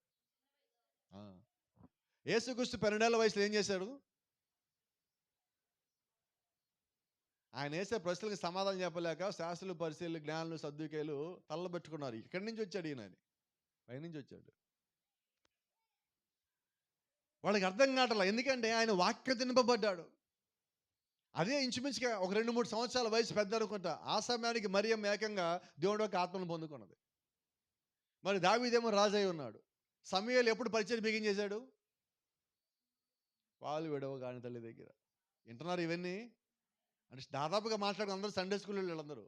యేసుక్రీస్తు 12 ఏళ్ల వయసులో ఏం చేశాడు? ఆయన వేసే ప్రశ్నలకు సమాధానం చెప్పలేక శాస్త్రులు, పరిశీలు, జ్ఞానులు, సద్దుకేలు తల్లబెట్టుకున్నారు. ఇక్కడి నుంచి వచ్చాడు ఈయన, పైనుంచి వచ్చాడు. వాళ్ళకి అర్థం కావట్లా, ఎందుకంటే ఆయన వాక్యం తినపబడ్డాడు. అదే ఇంచుమించుగా ఒక 2-3 సంవత్సరాల వయసు పెద్ద అనుకుంటా. ఆ సమయానికి మరియం ఏకంగా దేవుడు యొక్క ఆత్మను పొందుకున్నది. మరి దావీదేమో రాజై ఉన్నాడు. సమూయేలు ఎప్పుడు పరిచయం బిగించేశాడు? పాలు విడవగాని తల్లి దగ్గర. వింటున్నారు ఇవన్నీ? అంటే దాదాపుగా మాట్లాడుకుని అందరూ సండే స్కూల్ వీళ్ళందరూ.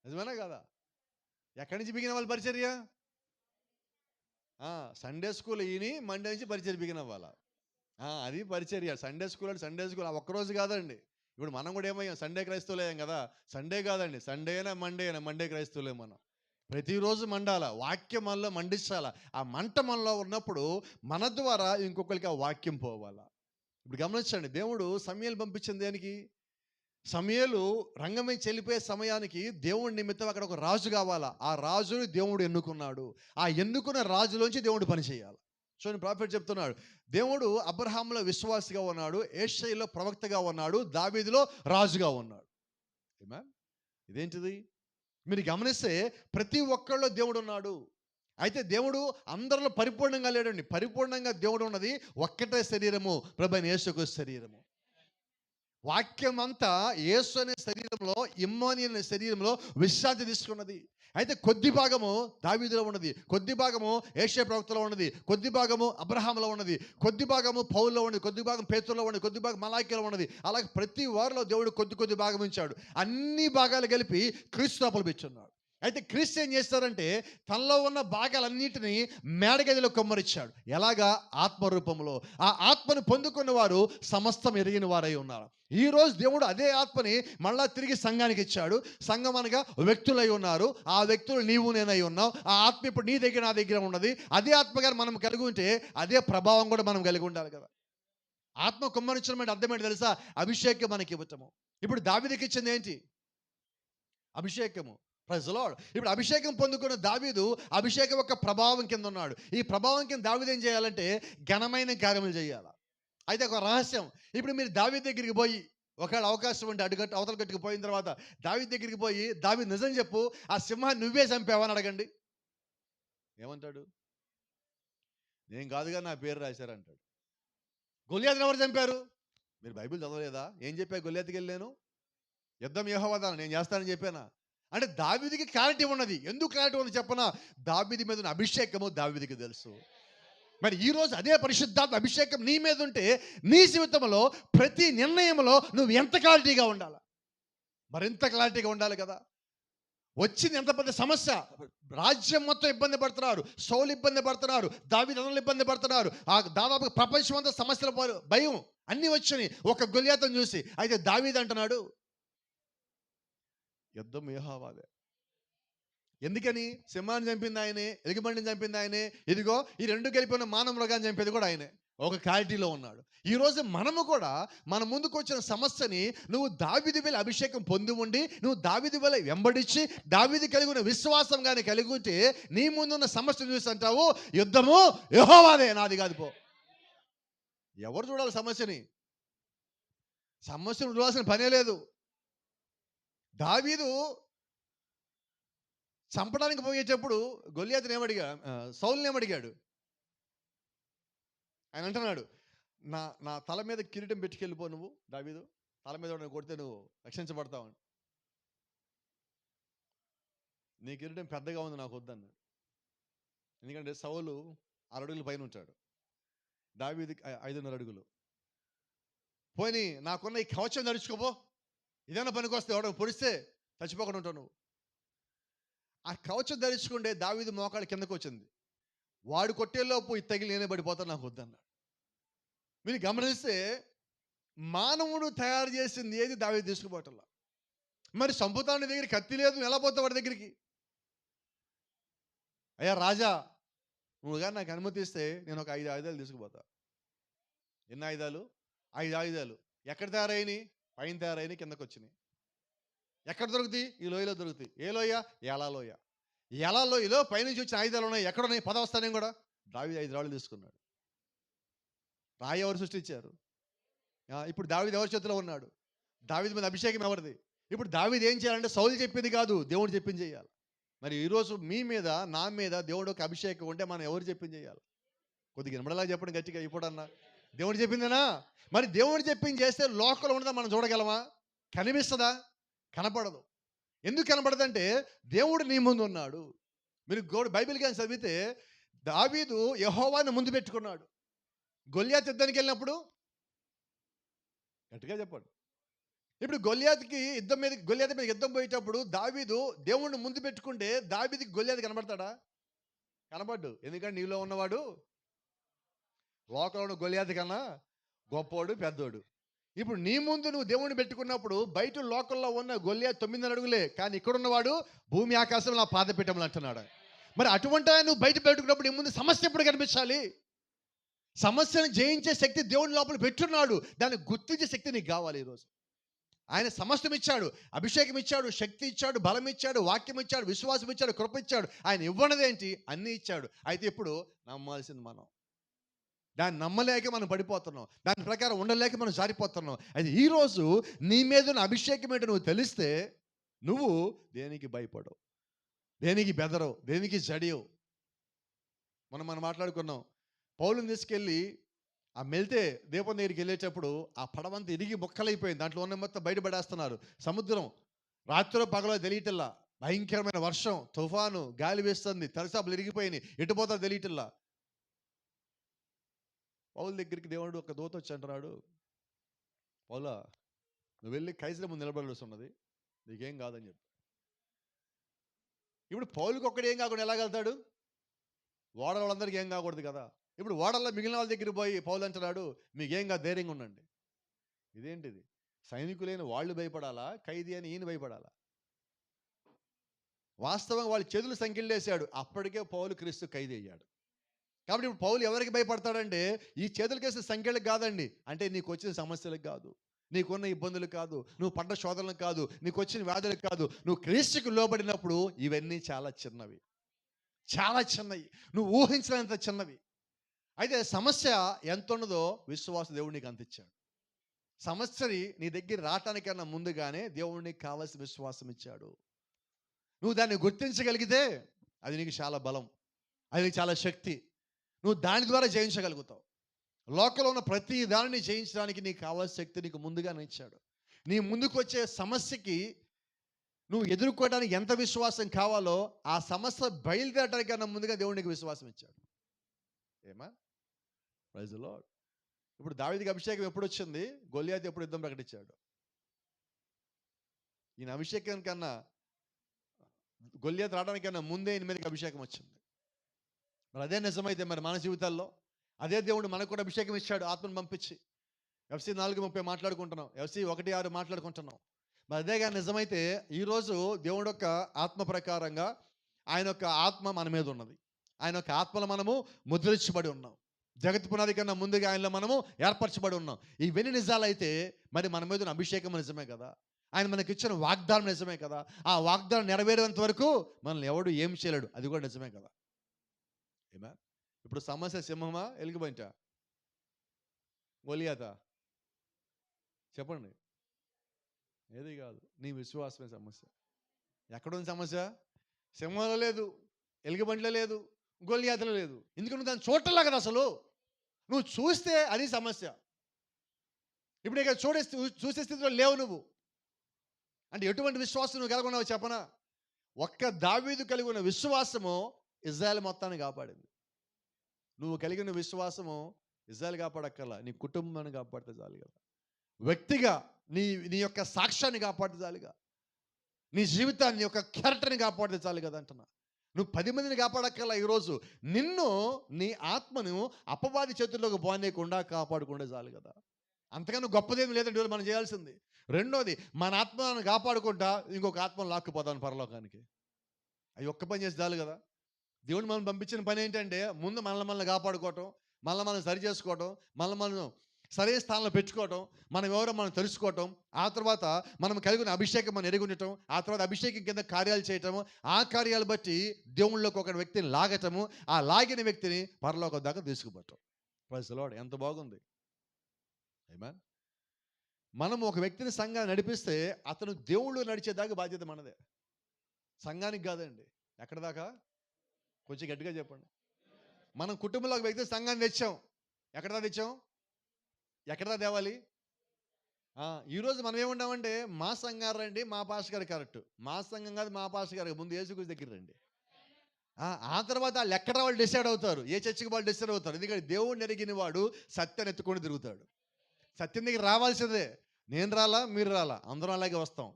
నిజమేనా కదా? ఎక్కడి నుంచి బిగిన వాళ్ళు పరిచర్య? సండే స్కూల్ ఈయని మండే నుంచి పరిచర్య బిగిన అవ్వాలా. అది పరిచర్య. సండే స్కూల్ అంటే సండే స్కూల్ ఒక్కరోజు కాదండి. ఇప్పుడు మనం కూడా ఏమయ్యాం, సండే క్రైస్తవులేం కదా. సండే కాదండి, సండేనా మండేనా, మండే క్రైస్తవులే మనం. ప్రతిరోజు మండాల, వాక్యం మనలో మండించాల. ఆ మంట మనలో ఉన్నప్పుడు మన ద్వారా ఇంకొకరికి ఆ వాక్యం పోవాలా. ఇప్పుడు గమనించండి, దేవుడు సమూయేలుని పంపించింది దేనికి? సమూయేలు రంగమై చెల్లిపోయే సమయానికి దేవుడి నిమిత్తం అక్కడ ఒక రాజు కావాలా. ఆ రాజుని దేవుడు ఎన్నుకున్నాడు. ఆ ఎన్నుకున్న రాజులోంచి దేవుడు పని చేయాలి. చూడండి, ప్రాఫెట్ చెప్తున్నాడు, దేవుడు అబ్రహాములో విశ్వాసిగా ఉన్నాడు, యేషయిలో ప్రవక్తగా ఉన్నాడు, దావీదులో రాజుగా ఉన్నాడు. ఆమేన్. ఇదేంటిది? మీరు గమనిస్తే ప్రతి ఒక్కళ్ళలో దేవుడు ఉన్నాడు. అయితే దేవుడు అందరిలో పరిపూర్ణంగా లేడండి. పరిపూర్ణంగా దేవుడు ఉన్నది ఒక్కటే శరీరము, ప్రభువైన యేసుక్రీస్తు శరీరము. వాక్యం అంతా యేసు అనే శరీరంలో, ఇమ్మోని అనే శరీరంలో విశ్రాంతి తీసుకున్నది. అయితే కొద్ది భాగము దావీదులో ఉన్నది, కొద్ది భాగము యేషయా ప్రవక్తలో ఉన్నది, కొద్ది భాగము అబ్రహాములో ఉన్నది, కొద్ది భాగము పౌలులో ఉన్నది, కొద్ది భాగం పేతురులో ఉన్నది, కొద్ది భాగం మలాకీలో ఉన్నది. అలాగే ప్రతి వారిలో దేవుడు కొద్ది భాగం ఇచ్చాడు. అన్ని భాగాలు కలిపి క్రీస్తు లోపల పెట్టున్నాడు. అయితే క్రీస్తు ఏం చేస్తారంటే తనలో ఉన్న భాగాలన్నిటినీ మేడగదిలో కొమ్మరిచ్చాడు. ఎలాగా? ఆత్మరూపంలో. ఆ ఆత్మను పొందుకున్న వారు సమస్తం ఎరిగిన వారై ఉన్నారు. ఈరోజు దేవుడు అదే ఆత్మని మళ్ళా తిరిగి సంఘానికి ఇచ్చాడు. సంఘం అనగా వ్యక్తులై ఉన్నారు. ఆ వ్యక్తులు నీవు నేనై ఉన్నావు. ఆ ఆత్మ ఇప్పుడు నీ దగ్గర నా దగ్గర ఉన్నది. అదే ఆత్మగారు మనం కలిగి ఉంటే అదే ప్రభావం కూడా మనం కలిగి ఉండాలి కదా. ఆత్మ కుమ్మరించడం అంటే అర్థం ఏంటి తెలుసా? అభిషేకం మనకి ఇవ్వటము. ఇప్పుడు దావీదుకి ఇచ్చింది ఏంటి? అభిషేకము. Praise the Lord. ఇప్పుడు అభిషేకం పొందుకున్న దావీదు అభిషేకం యొక్క ప్రభావం కింద ఉన్నాడు. ఈ ప్రభావం కింద దావీదు ఏం చేయాలంటే ఘనమైన కార్యములు చేయాలి. అయితే ఒక రహస్యం, ఇప్పుడు మీరు దావీదు దగ్గరికి పోయి ఒకవేళ అవకాశం ఉంటే అవతల గట్టుకు పోయిన తర్వాత దావీదు దగ్గరికి పోయి, దావీదు నిజం చెప్పు, ఆ సింహాన్ని నువ్వే చంపావని అడగండి, ఏమంటాడు? నేను కాదుగా, నా పేరు రాశారంటాడు. గొలియాతుని ఎవరు చంపారు? మీరు బైబిల్ చదవలేదా? ఏం చెప్పా గొలియాతుకి వెళ్ళి? నేను యుద్ధం యెహోవాదా, నేను చేస్తానని చెప్పానా? అంటే దావీదుకి క్లారిటీ ఉన్నది. ఎందుకు క్లారిటీ ఉన్నది చెప్పనా? దావీదు మీద ఉన్న అభిషేకము దావీదుకి తెలుసు. మరి ఈరోజు అదే పరిశుద్ధాత్మ అభిషేకం నీ మీద ఉంటే నీ జీవితంలో ప్రతి నిర్ణయంలో నువ్వు ఎంత క్లారిటీగా ఉండాలి? మరింత క్లారిటీగా ఉండాలి కదా. వచ్చింది ఎంత పెద్ద సమస్య, రాజ్యం మొత్తం ఇబ్బంది పడుతున్నారు, సౌలు ఇబ్బంది పడుతున్నారు, దావీదు ఇబ్బంది పడుతున్నారు, ఆ దాదాపు ప్రపంచం అంతా సమస్యల భయం అన్నీ వచ్చినాయి ఒక గొలియాతును చూసి. అయితే దావీదు అంటున్నాడు, యుద్ధం యెహోవాదే. ఎందుకని? సింహాన్ని చంపింది ఆయనే, ఎలుగుబంటిని చంపింది ఆయనే, ఇదిగో ఈ రెండు కలిపిన మానవ మృగాన్ని చంపేది కూడా ఆయనే. ఒక క్లారిటీలో ఉన్నాడు. ఈరోజు మనము కూడా మన ముందుకు వచ్చిన సమస్యని నువ్వు దావీదు వలె అభిషేకం పొంది ఉండి, నువ్వు దావీదు వలె వెంబడించి, దావీదు కలిగి ఉన్న విశ్వాసం కానీ కలిగి ఉంటే నీ ముందున్న సమస్యను చూసి అంటావు, యుద్ధము యెహోవాదే, నాది కాదు పో. ఎవరు చూడాలి సమస్యని? సమస్యను చూడాల్సిన పనే లేదు. దావీదు చంపడానికి పోయేటప్పుడు గొలియాతుని ఏమడిగా, సౌలుని ఏమడిగాడు? ఆయన అంటున్నాడు, నా నా తల మీద కిరీటం పెట్టుకెళ్ళిపో, నువ్వు దావీదు తల మీద కొడితే నువ్వు రక్షించబడతావు. నీ కిరీటం పెద్దగా ఉంది, నాకు వద్దన్నాడు. ఎందుకంటే సౌలు 6 అడుగుల పైన ఉంటాడు, దావీదుకి 5.5 అడుగులు. పోనీ నాకున్న ఈ కవచం ధరించుకోపో, ఇదైనా పనికొస్తే ఎవడో పొడిస్తే చచ్చిపోకుండా ఉంటావు నువ్వు. ఆ కవచం ధరించుకుంటే దావీదు మోకాళ్ళ కిందకు వచ్చింది. వాడు కొట్టేలోపు ఇది తగిలి నేనే పడిపోతాను, నాకు వద్దన్నాడు. మీరు గమనిస్తే మానవుడు తయారు చేసింది ఏది దావీదు తీసుకుపోవటంలా. మరి సంపుతాని దగ్గర కత్తి లేదు, ఎలా పోతావు వాడి దగ్గరికి? అయ్యా రాజా, నువ్వు కానీ నాకు అనుమతి ఇస్తే నేను ఒక 5 ఆయుధాలు తీసుకుపోతా. ఎన్ని ఆయుధాలు? 5 ఆయుధాలు. ఎక్కడ తయారైనాయి? పైన తయారైనాయి, కిందకు వచ్చినాయి. ఎక్కడ దొరుకుతాయి? ఈ లోయలో దొరుకుతాయి. ఏ లోయ? ఎలా లోయ. ఎలా లోయలో పైనుంచి వచ్చిన ఆయుధాలు ఉన్నాయి. ఎక్కడ ఉన్నాయి? పదవస్థానం కూడా. దావీదు 5 రాళ్ళు తీసుకున్నాడు. రాయి ఎవరు సృష్టించారు? ఇప్పుడు దావీదు ఎవరి చేతిలో ఉన్నాడు? దావీదు మీద అభిషేకం ఎవరిది? ఇప్పుడు దావీదు ఏం చేయాలంటే సౌలు చెప్పింది కాదు, దేవుడు చెప్పింది చేయాలి. మరి ఈరోజు మీ మీద, నా మీద దేవుడు ఒక అభిషేకం ఉంటే మనం ఎవరు చెప్పింది చేయాలి? కొద్దిగా వినబడలా చెప్పండి గట్టిగా. ఇప్పుడన్నా దేవుడు చెప్పిందేనా? మరి దేవుడు చెప్పింది చేస్తే లోకంలో ఉన్నదా మనం చూడగలమా? కనిపిస్తుందా? కనపడదు. ఎందుకు కనపడదంటే దేవుడు నీ ముందు ఉన్నాడు. మీరు బైబిల్ కానీ చదివితే దావీదు యెహోవాను ముందు పెట్టుకున్నాడు. గొలియాతు యుద్ధానికి వెళ్ళినప్పుడు, గట్టిగా చెప్పండి, ఇప్పుడు గొలియాతు మీద యుద్ధం పోయేటప్పుడు దావీదు దేవుణ్ణి ముందు పెట్టుకుంటే దావీదుకి గొలియాతు కనబడతాడా? కనబడ్డు. ఎందుకంటే నీలో ఉన్నవాడు లోకంలో ఉన్న గొలియాతు కన్నా గొప్పోడు, పెద్దోడు. ఇప్పుడు నీ ముందు నువ్వు దేవుడిని పెట్టుకున్నప్పుడు బయట లోకల్లో ఉన్న గొల్లియాతు 9 అడుగులే, కానీ ఇక్కడున్నవాడు భూమి ఆకాశం నా పాదపీఠములు అంటున్నాడు. మరి అటువంటి ఆయన నువ్వు బయట పెట్టుకున్నప్పుడు నీ ముందు సమస్య ఎప్పుడు కనిపించాలి? సమస్యను జయించే శక్తి దేవుని లోపల పెట్టున్నాడు. దాన్ని గుర్తించే శక్తి నీకు కావాలి. ఈరోజు ఆయన సమస్తం ఇచ్చాడు, అభిషేకం ఇచ్చాడు, శక్తి ఇచ్చాడు, బలం ఇచ్చాడు, వాక్యం ఇచ్చాడు, విశ్వాసం ఇచ్చాడు, కృప ఇచ్చాడు. ఆయన ఇవ్వనదేంటి? అన్నీ ఇచ్చాడు. అయితే ఇప్పుడు నమ్మాల్సింది మనం. దాన్ని నమ్మలేక మనం పడిపోతున్నాం, దాని ప్రకారం ఉండలేక మనం జారిపోతున్నాం. అయితే ఈరోజు నీ మీద ఉన్న అభిషేకం ఏంటో నువ్వు తెలిస్తే నువ్వు దేనికి భయపడవు, దేనికి బెదరవు, దేనికి జడియవు. మనం మాట్లాడుకున్నాం, పౌలుని తీసుకెళ్ళి ఆ మెల్తే దీపం దగ్గరికి వెళ్ళేటప్పుడు ఆ పడవంతా ఇరిగి మొక్కలైపోయింది, దాంట్లో ఉన్న మొత్తం బయటపడేస్తున్నారు. సముద్రం రాత్రిలో పగలో తెలియటల్లా, భయంకరమైన వర్షం, తుఫాను, గాలి వేస్తుంది, తలసాపులు ఇరిగిపోయినాయి, ఎటుపోతారో తెలియటల్లా. పౌలు దగ్గరికి దేవుడు ఒక దూత వచ్చి అంటున్నాడు, పౌలా నువ్వు వెళ్ళి కైసరు ముందు నిలబడాల్సి ఉన్నది, నీకేం కాదని చెప్పి. ఇప్పుడు పౌలుకి ఒక్కడు ఏం కాకుండా ఎలాగెళ్తాడు? ఓడల వాళ్ళందరికీ ఏం కాకూడదు కదా. ఇప్పుడు ఓడల్లో మిగిలిన వాళ్ళ దగ్గర పోయి పౌలు అంటున్నాడు, మీకేం కాదు, ధైర్యంగా ఉండండి. ఇదేంటిది? సైనికులైన వాళ్ళు భయపడాలా, ఖైదీ అని ఈయన భయపడాలా? వాస్తవంగా వాళ్ళు చేతులు సంఖ్యలేసాడు, అప్పటికే పౌలు క్రీస్తు ఖైదీ అయ్యాడు. కాబట్టి ఇప్పుడు పౌలు ఎవరికి భయపడతాడంటే ఈ చేతులకేసిన సంఖ్యలకు కాదండి, అంటే నీకు వచ్చిన సమస్యలకు కాదు, నీకున్న ఇబ్బందులు కాదు, నువ్వు పడ్డ శోధనలకు కాదు, నీకు వచ్చిన వ్యాధులకు కాదు. నువ్వు క్రీస్తుకు లోబడినప్పుడు ఇవన్నీ చాలా చిన్నవి, చాలా చిన్నవి, నువ్వు ఊహించినంత చిన్నవి. అయితే సమస్య ఎంత ఉన్నదో విశ్వాస దేవుడు నీకు అంతిచ్చాడు. సమస్యని నీ దగ్గర రావటానికన్నా ముందుగానే దేవుడు నీకు కావాల్సిన విశ్వాసం ఇచ్చాడు. నువ్వు దాన్ని గుర్తించగలిగితే అది నీకు చాలా బలం, అది నీకు చాలా శక్తి. నువ్వు దాని ద్వారా జయించగలుగుతావు. లోకంలో ఉన్న ప్రతి దానిని జయించడానికి నీకు కావాల్సిన శక్తి నీకు ముందుగానే ఇచ్చాడు. నీ ముందుకు వచ్చే సమస్యకి నువ్వు ఎదుర్కోవడానికి ఎంత విశ్వాసం కావాలో ఆ సమస్య బయలుదేరడానికన్నా ముందుగా దేవుడు నీకు విశ్వాసం ఇచ్చాడు. ఏమా? Praise the Lord. ఇప్పుడు దావీదుకి అభిషేకం ఎప్పుడు వచ్చింది? గొల్లియాతు ఎప్పుడు యుద్ధం ప్రకటించాడు? ఈయన అభిషేకం కన్నా, గొల్లియాతు రావడానికన్నా ముందే ఈయన మీదకి అభిషేకం వచ్చింది. మరి అదే నిజమైతే మరి మన జీవితాల్లో అదే దేవుడు మనకు కూడా అభిషేకం ఇచ్చాడు, ఆత్మను పంపించి. FC 4:30 మాట్లాడుకుంటున్నాం, FC 1:6 మాట్లాడుకుంటున్నాం. మరి అదే కానీ నిజమైతే ఈరోజు దేవుడు యొక్క ఆత్మ ప్రకారంగా ఆయన యొక్క ఆత్మ మన మీద ఉన్నది. ఆయన యొక్క ఆత్మలో మనము ముద్రించబడి ఉన్నాం. జగత్ పునాది కన్నా ముందుగా ఆయనలో మనము ఏర్పరచబడి ఉన్నాం. ఇవన్నీ నిజాలైతే మరి మన మీద ఉన్న అభిషేకం నిజమే కదా, ఆయన మనకి ఇచ్చిన వాగ్దానం నిజమే కదా, ఆ వాగ్దానం నెరవేరేంత వరకు మనల్ని ఎవడు ఏం చేయలేడు, అది కూడా నిజమే కదా. ఏమా? ఇప్పుడు సమస్య సింహమా, ఎలుగుబంట, గొలియాతా? చెప్పండి. ఏది కాదు, నీ విశ్వాసమే సమస్య. ఎక్కడుంది సమస్య? సింహంలో లేదు, ఎలుగుబంటిలో లేదు, గొలియాతలో లేదు. ఎందుకు? నువ్వు దాన్ని చూడటంలా కదా. అసలు నువ్వు చూస్తే అది సమస్య. ఇప్పుడు ఇక చూసే స్థితిలో లేవు నువ్వు. అంటే ఎటువంటి విశ్వాసం నువ్వు కలిగి ఉన్నావు చెప్పనా? ఒక్క దావీదు కలిగి ఉన్న విశ్వాసము ఇజ్రాయెల్ మొత్తాన్ని కాపాడింది. నువ్వు కలిగిన విశ్వాసము ఇజ్రాయెల్ కాపాడక్కర్లా, నీ కుటుంబాన్ని కాపాడితే చాలు కదా. వ్యక్తిగా నీ యొక్క సాక్ష్యాన్ని కాపాడితే చాలుగా, నీ జీవితాన్ని, యొక్క క్యారెక్టర్ని కాపాడితే చాలు కదా అంటున్నా. నువ్వు 10 మందిని కాపాడక్కర్లా. ఈరోజు నిన్ను, నీ ఆత్మను అపవాది చేతుల్లోకి పోనీయకుండా కాపాడుకుంటే చాలు కదా. అంతకన్నా గొప్పదేమి లేదండి మనం చేయాల్సింది. రెండోది, మన ఆత్మను కాపాడుకుంటా ఇంకొక ఆత్మను లాక్కుపోతాను పరలోకానికి. అవి ఒక్క పని చేసి చాలు కదా. దేవుడు మనం పంపించిన పని ఏంటంటే ముందు మనల్ని కాపాడుకోవటం, మనం సరి చేసుకోవటం, మనం సరైన స్థానంలో పెట్టుకోవటం, మనం ఎవరో మనం తెలుసుకోవటం, ఆ తర్వాత మనం కలిగిన అభిషేకం మనం ఎరిగి ఉండటం, ఆ తర్వాత అభిషేకం కింద కార్యాలు చేయటము, ఆ కార్యాలు బట్టి దేవుళ్ళలోకి ఒక వ్యక్తిని లాగటము, ఆ లాగిన వ్యక్తిని పరలోకం దాకా తీసుకుపోవటం. Praise the lord. ఎంత బాగుంది. ఆమేన్. మనం ఒక వ్యక్తిని సంఘాన్ని నడిపిస్తే అతను దేవుళ్ళు నడిచేదాకా బాధ్యత మనదే, సంఘానికి కాదండి. ఎక్కడ దాకా? కొంచెం గట్టిగా చెప్పండి. మనం కుటుంబంలో ఒక వ్యక్తి సంఘాన్ని తెచ్చాం, ఎక్కడ దాకా తెచ్చాం? ఎక్కడ దాకా తేవాలి? ఈరోజు మనం ఏముంటామంటే మా సంఘం రండి, మా పాస్టర్ గారు కరెక్ట్. మా సంఘం కాదు, మా పాస్టర్ గారు ముందు యేసుక్రీస్తు దగ్గర రండి. ఆ తర్వాత వాళ్ళు ఎక్కడ వాళ్ళు డిసైడ్ అవుతారు, ఏ చర్చికి వాళ్ళు డిసైడ్ అవుతారు. ఎందుకంటే దేవుడిని ఎరిగిన వాడు సత్యాన్ని ఎత్తుకొని తిరుగుతాడు. సత్యం దగ్గర రావాల్సిందే. నేను రాలా, మీరు రాలా, అందరం అలాగే వస్తాం.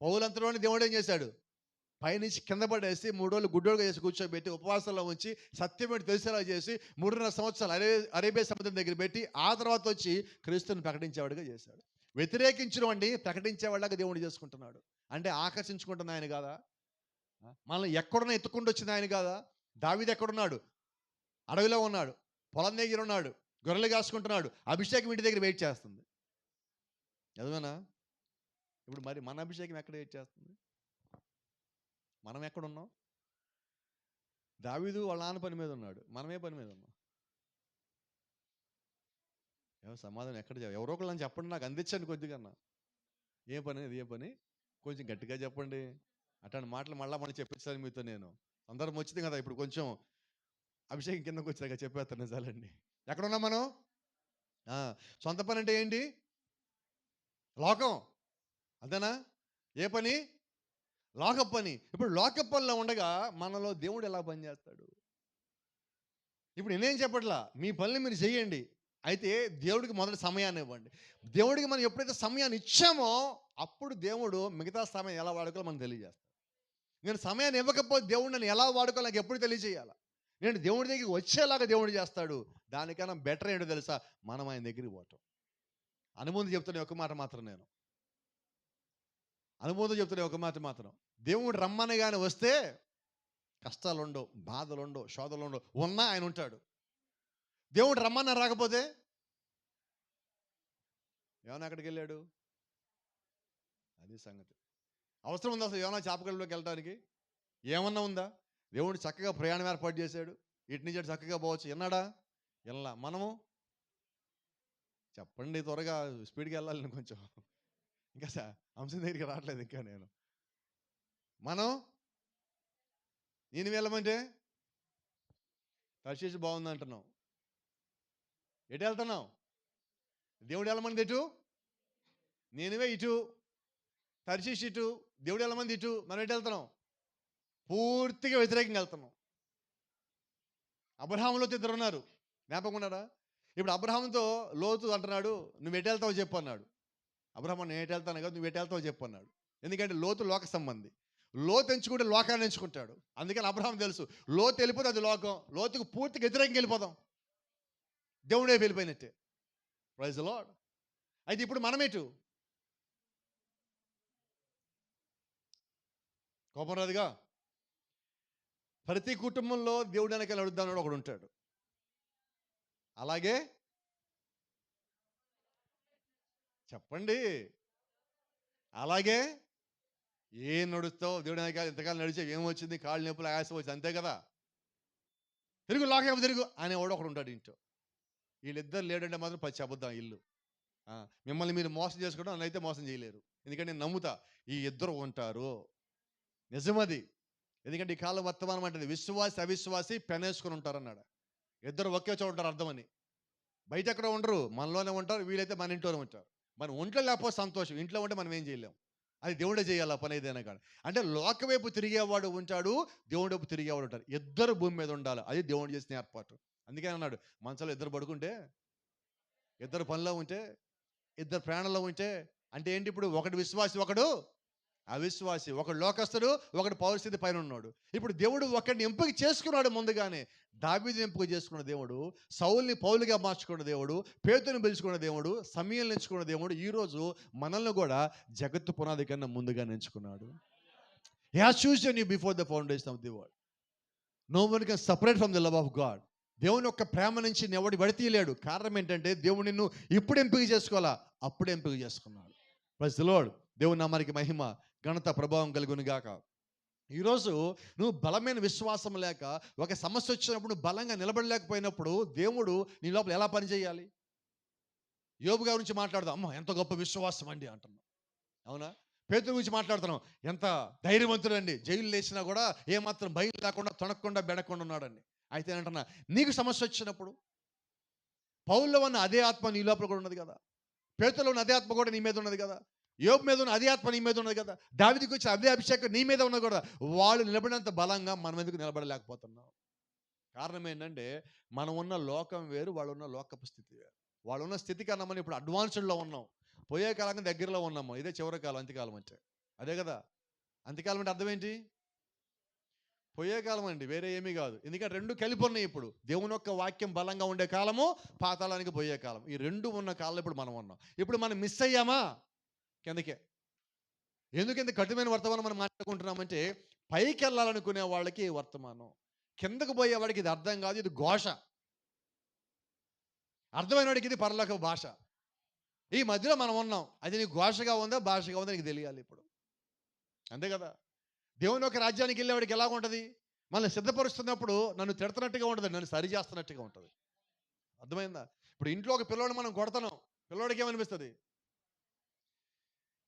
పౌలంతలోని దేవుడు ఏం చేశాడు? పైనుంచి కింద పడేసి 3 రోజులు గుడ్డోడుగా చేసి కూర్చోబెట్టి ఉపవాసంలో ఉంచి సత్యమేంటి తెలిసేలా చేసి 3.5 సంవత్సరాలు అరేబియా సముద్రం దగ్గర పెట్టి ఆ తర్వాత వచ్చి క్రీస్తుని ప్రకటించేవాడిగా చేశాడు. వ్యతిరేకించిన వాడిని ప్రకటించేవాళ్ళగా దేవుడు చేసుకుంటున్నాడు. అంటే ఆకర్షించుకుంటున్న ఆయన కాదా? మనల్ని ఎక్కడున్నా ఎత్తుకుంటూ వచ్చింది ఆయన కాదా? దావీదు ఎక్కడున్నాడు? అడవిలో ఉన్నాడు, పొలం దగ్గర ఉన్నాడు, గొర్రెలు కాసుకుంటున్నాడు, అభిషేకం ఇంటి దగ్గర వెయిట్ చేస్తుంది. చదివేనా? ఇప్పుడు మరి మన అభిషేకం ఎక్కడ వెయిట్ చేస్తుంది? మనం ఎక్కడున్నాం? దావీదు వాళ్ళ నాన్న పని మీద ఉన్నాడు, మనమే పని మీద ఉన్నాం. సమాధానం ఎక్కడ? ఎవరో ఒకళ్ళని చెప్పండి, నాకు అందించండి కొద్దిగా. ఏ పని? అది ఏ పని? కొంచెం గట్టిగా చెప్పండి. అట్లాంటి మాటలు మళ్ళీ మనం చెప్పించాలి మీతో. నేను అందరం వచ్చింది కదా, ఇప్పుడు కొంచెం అభిషేకం కిందకు వచ్చాక చెప్పేస్తాను నిజాలండి. ఎక్కడున్నాం మనం? సొంత పని అంటే ఏంటి? లోకం. అంతేనా? ఏ పని? లోక పని. ఇప్పుడు లోక పనిలో ఉండగా మనలో దేవుడు ఎలా పనిచేస్తాడు? ఇప్పుడు నేనేం చెప్పట్లా, మీ పనులు మీరు చేయండి. అయితే దేవుడికి మొదటి సమయాన్ని ఇవ్వండి. దేవుడికి మనం ఎప్పుడైతే సమయాన్ని ఇచ్చామో అప్పుడు దేవుడు మిగతా సమయం ఎలా వాడుకోవాలో మనకు తెలియజేస్తాడు. నేను సమయాన్ని ఇవ్వకపోతే దేవుడు నన్ను ఎలా వాడుకోవాలి నాకు ఎప్పుడు తెలియజేయాలి. నేను దేవుడి దగ్గరికి వచ్చేలాగా దేవుడు చేస్తాడు. దానికన్నా బెటర్ ఏంటో తెలుసా? మనం ఆయన దగ్గరికి పోవటం. అనుభూతి చెప్తున్న ఒక మాట మాత్రం, నేను అనుభూతి చెప్తున్న ఒక మాట మాత్రం, దేవుడు రమ్మనగానే వస్తే కష్టాలు ఉండవు, బాధలు ఉండవు, శోధనలు ఉండవు. ఉన్నా ఆయన ఉంటాడు. దేవుడు రమ్మన్నా రాకపోతే యోనా ఎక్కడికి వెళ్ళాడు? అది సంగతి. అవసరం ఉందా అసలు యోనా చేపకల్లోకి వెళ్ళడానికి? ఏమన్నా ఉందా? దేవుడు చక్కగా ప్రయాణం ఏర్పాటు చేశాడు, ఇటు నుంచి చక్కగా పోవచ్చు. ఎన్నాడా? వెళ్ళా. మనము చెప్పండి త్వరగా, స్పీడ్గా వెళ్ళాలి కొంచెం. ఇంకా అంశం దగ్గరికి రావట్లేదు ఇంకా నేను. నేను వెళ్ళమంటే తర్షీషు బాగుంది అంటున్నావు. ఎటు వెళ్తున్నావు? దేవుడు వెళ్ళమంది ఎటు? నేనువే ఇటు, తర్షీషు ఇటు, దేవుడు వెళ్ళమంది ఇటు. మనం ఎటు వెళ్తున్నాం? పూర్తిగా వ్యతిరేకంగా వెళ్తున్నాం. అబ్రహాములో ఇద్దరు ఉన్నారు, జ్ఞాపకం ఉన్నారా? ఇప్పుడు అబ్రహాముతో లోతు అంటున్నాడు, నువ్వు ఎటు వెళ్తావు చెప్పు అన్నాడు. అబ్రహాము నేను ఎటు వెళ్తాను కదా, నువ్వు ఎటు వెళ్తావు చెప్పు అన్నాడు. ఎందుకంటే లోతు లోక సంబంధి. లోతు ఎంచుకుంటే లోకాన్ని ఎంచుకుంటాడు. అందుకని అబ్రహాం తెలుసు, లోతు వెళ్ళిపోతే అది లోకం, లోతుకు పూర్తిగా వ్యతిరేకంగా వెళ్ళిపోదాం, దేవుడే వెళ్ళిపోయినట్టే. Praise the lord. అయితే ఇప్పుడు మనం ఎటు? కోపం రాదుగా. ప్రతి కుటుంబంలో దేవుడు వెనకాల అడుగుదాడు ఒకడు ఉంటాడు. అలాగే చెప్పండి, అలాగే ఏం నడుస్తావు? దేవుడి వెనకాల ఇంతకాలం నడిచే ఏమొచ్చింది? కాళ్ళు నొప్పులు, ఆయాసం వచ్చింది, అంతే కదా. తిరుగు లోకేమో తిరుగు అనేవాడు ఒకడు ఉంటాడు ఇంట్లో. వీళ్ళిద్దరు లేడంటే మాత్రం పచ్చి అబద్ధం ఇల్లు. మిమ్మల్ని మీరు మోసం చేసుకోవడం, నన్ను అయితే మోసం చేయలేరు. ఎందుకంటే నేను నమ్ముతా ఈ ఇద్దరు ఉంటారు. నిజమది. ఎందుకంటే ఈ కాలం వర్తమానం అంటే విశ్వాసి అవిశ్వాసి పెనేసుకుని ఉంటారు అన్నాడు. ఇద్దరు ఒకే చోట ఉంటారు అర్థమని. బయట ఎక్కడ ఉండరు, మనలోనే ఉంటారు. వీళ్ళైతే మన ఇంట్లోనే ఉంటారు. మనం ఒంట్లో లేకపోతే సంతోషం, ఇంట్లో ఉంటే మనం ఏం చేయలేం. అది దేవుడే చేయాలి ఆ పని ఏదైనా కానీ. అంటే లోక వైపు తిరిగేవాడు ఉంటాడు, దేవుడి వైపు తిరిగేవాడు ఉంటారు. ఇద్దరు భూమి మీద ఉండాలి. అది దేవుడు చేసిన ఏర్పాటు. అందుకే అన్నాడు, మనసులో ఇద్దరు పడుకుంటే, ఇద్దరు పనిలో ఉంటే, ఇద్దరు ప్రాణంలో ఉంటే, అంటే ఏంటి? ఇప్పుడు ఒకడు విశ్వాసి, ఒకడు అవిశ్వాసి, ఒకడు లోకస్తుడు, ఒకడు పౌరస్థితి పైన ఉన్నాడు. ఇప్పుడు దేవుడు ఒకడిని ఎంపిక చేసుకున్నాడు ముందుగానే. దావీదుని ఎంపిక చేసుకున్న దేవుడు, సౌల్ని పౌలుగా మార్చుకున్న దేవుడు, పేతురుని పిలుచుకున్న దేవుడు, సమయల్ని ఎంచుకున్న దేవుడు, ఈరోజు మనల్ని కూడా జగత్తు పునాది కన్నా ముందుగా ఎంచుకున్నాడు. He has chosen you before the foundation of the world. No one can separate from the love of God. దేవుని యొక్క ప్రేమ నుంచి ఎవడు విడతీయలేడు. కారణం ఏంటంటే దేవుడు నిన్ను ఇప్పుడు ఎంపిక చేసుకోవాలా, అప్పుడు ఎంపిక చేసుకున్నాడు. Praise the Lord. దేవుని నామానికి మహిమ, ఘనత, ప్రభావం కలుగును గాక. ఈరోజు నువ్వు బలమైన విశ్వాసం లేక ఒక సమస్య వచ్చినప్పుడు బలంగా నిలబడలేకపోయినప్పుడు దేవుడు నీ లోపల ఎలా పనిచేయాలి? యోబు గారి గురించి మాట్లాడదాం, అమ్మ ఎంత గొప్ప విశ్వాసం అండి అంటున్నాం, అవునా? పేతురు గురించి మాట్లాడుతున్నాం, ఎంత ధైర్యవంతుడు అండి, జైలు లేచినా కూడా ఏమాత్రం భయం లేకుండా తొణక్కుండా బెడకుండా ఉన్నాడండి. అయితే అంటున్నా, నీకు సమస్య వచ్చినప్పుడు పౌల్లో ఉన్న అదే ఆత్మ నీ లోపల కూడా ఉన్నది కదా, పేతురులో ఉన్న అదే ఆత్మ కూడా నీ మీద ఉన్నది కదా, యోబు మీద ఉన్న అదే ఆత్మ నీ మీద ఉన్నది కదా, దావీదుకి వచ్చి అదే అభిషేకం నీ మీద ఉన్నది కూడా. వాళ్ళు నిలబడినంత బలంగా మనం ఎందుకు నిలబడలేకపోతున్నాం? కారణం ఏంటంటే మనం ఉన్న లోకం వేరు, వాళ్ళు ఉన్న లోకపు స్థితి వేరు. వాళ్ళు ఉన్న స్థితి కన్నా మనం ఇప్పుడు అడ్వాన్స్డ్లో ఉన్నాం, పోయే కాలం దగ్గరలో ఉన్నాము. ఇదే చివరి కాలం, అంత్యకాలం అంటే అదే కదా. అంత్యకాలం అంటే అర్థం ఏంటి? పోయే కాలం అండి, వేరే ఏమీ కాదు. ఎందుకంటే రెండు కలిపి ఉన్నాయి. ఇప్పుడు దేవుని యొక్క వాక్యం బలంగా ఉండే కాలము, పాతాళానికి పోయే కాలం. ఈ రెండు ఉన్న కాలం ఇప్పుడు మనం ఉన్నాం. ఇప్పుడు మనం మిస్ అయ్యామా కిందకే. ఎందుకు ఇంత కఠినమైన వర్తమానం మనం మాట్లాడుకుంటున్నామంటే, పైకి వెళ్ళాలనుకునే వాళ్ళకి వర్తమానం, కిందకు పోయే వాడికి ఇది అర్థం కాదు, ఇది ఘోష. అర్థమైన వాడికి ఇది పరలోక భాష. ఈ మధ్యలో మనం ఉన్నాం. అది నీకు ఘోషగా ఉందా భాషగా ఉందా నీకు తెలియాలి ఇప్పుడు. అంతే కదా. దేవుని యొక్క రాజ్యానికి వెళ్ళేవాడికి ఎలా ఉంటుంది? మనల్ని సిద్ధపరుస్తున్నప్పుడు నన్ను తిడుతున్నట్టుగా ఉంటుంది, నన్ను సరి చేస్తున్నట్టుగా ఉంటుంది. అర్థమైందా? ఇప్పుడు ఇంట్లో ఒక పిల్లోడిని మనం కొడుతున్నాం, పిల్లోడికి ఏమనిపిస్తుంది?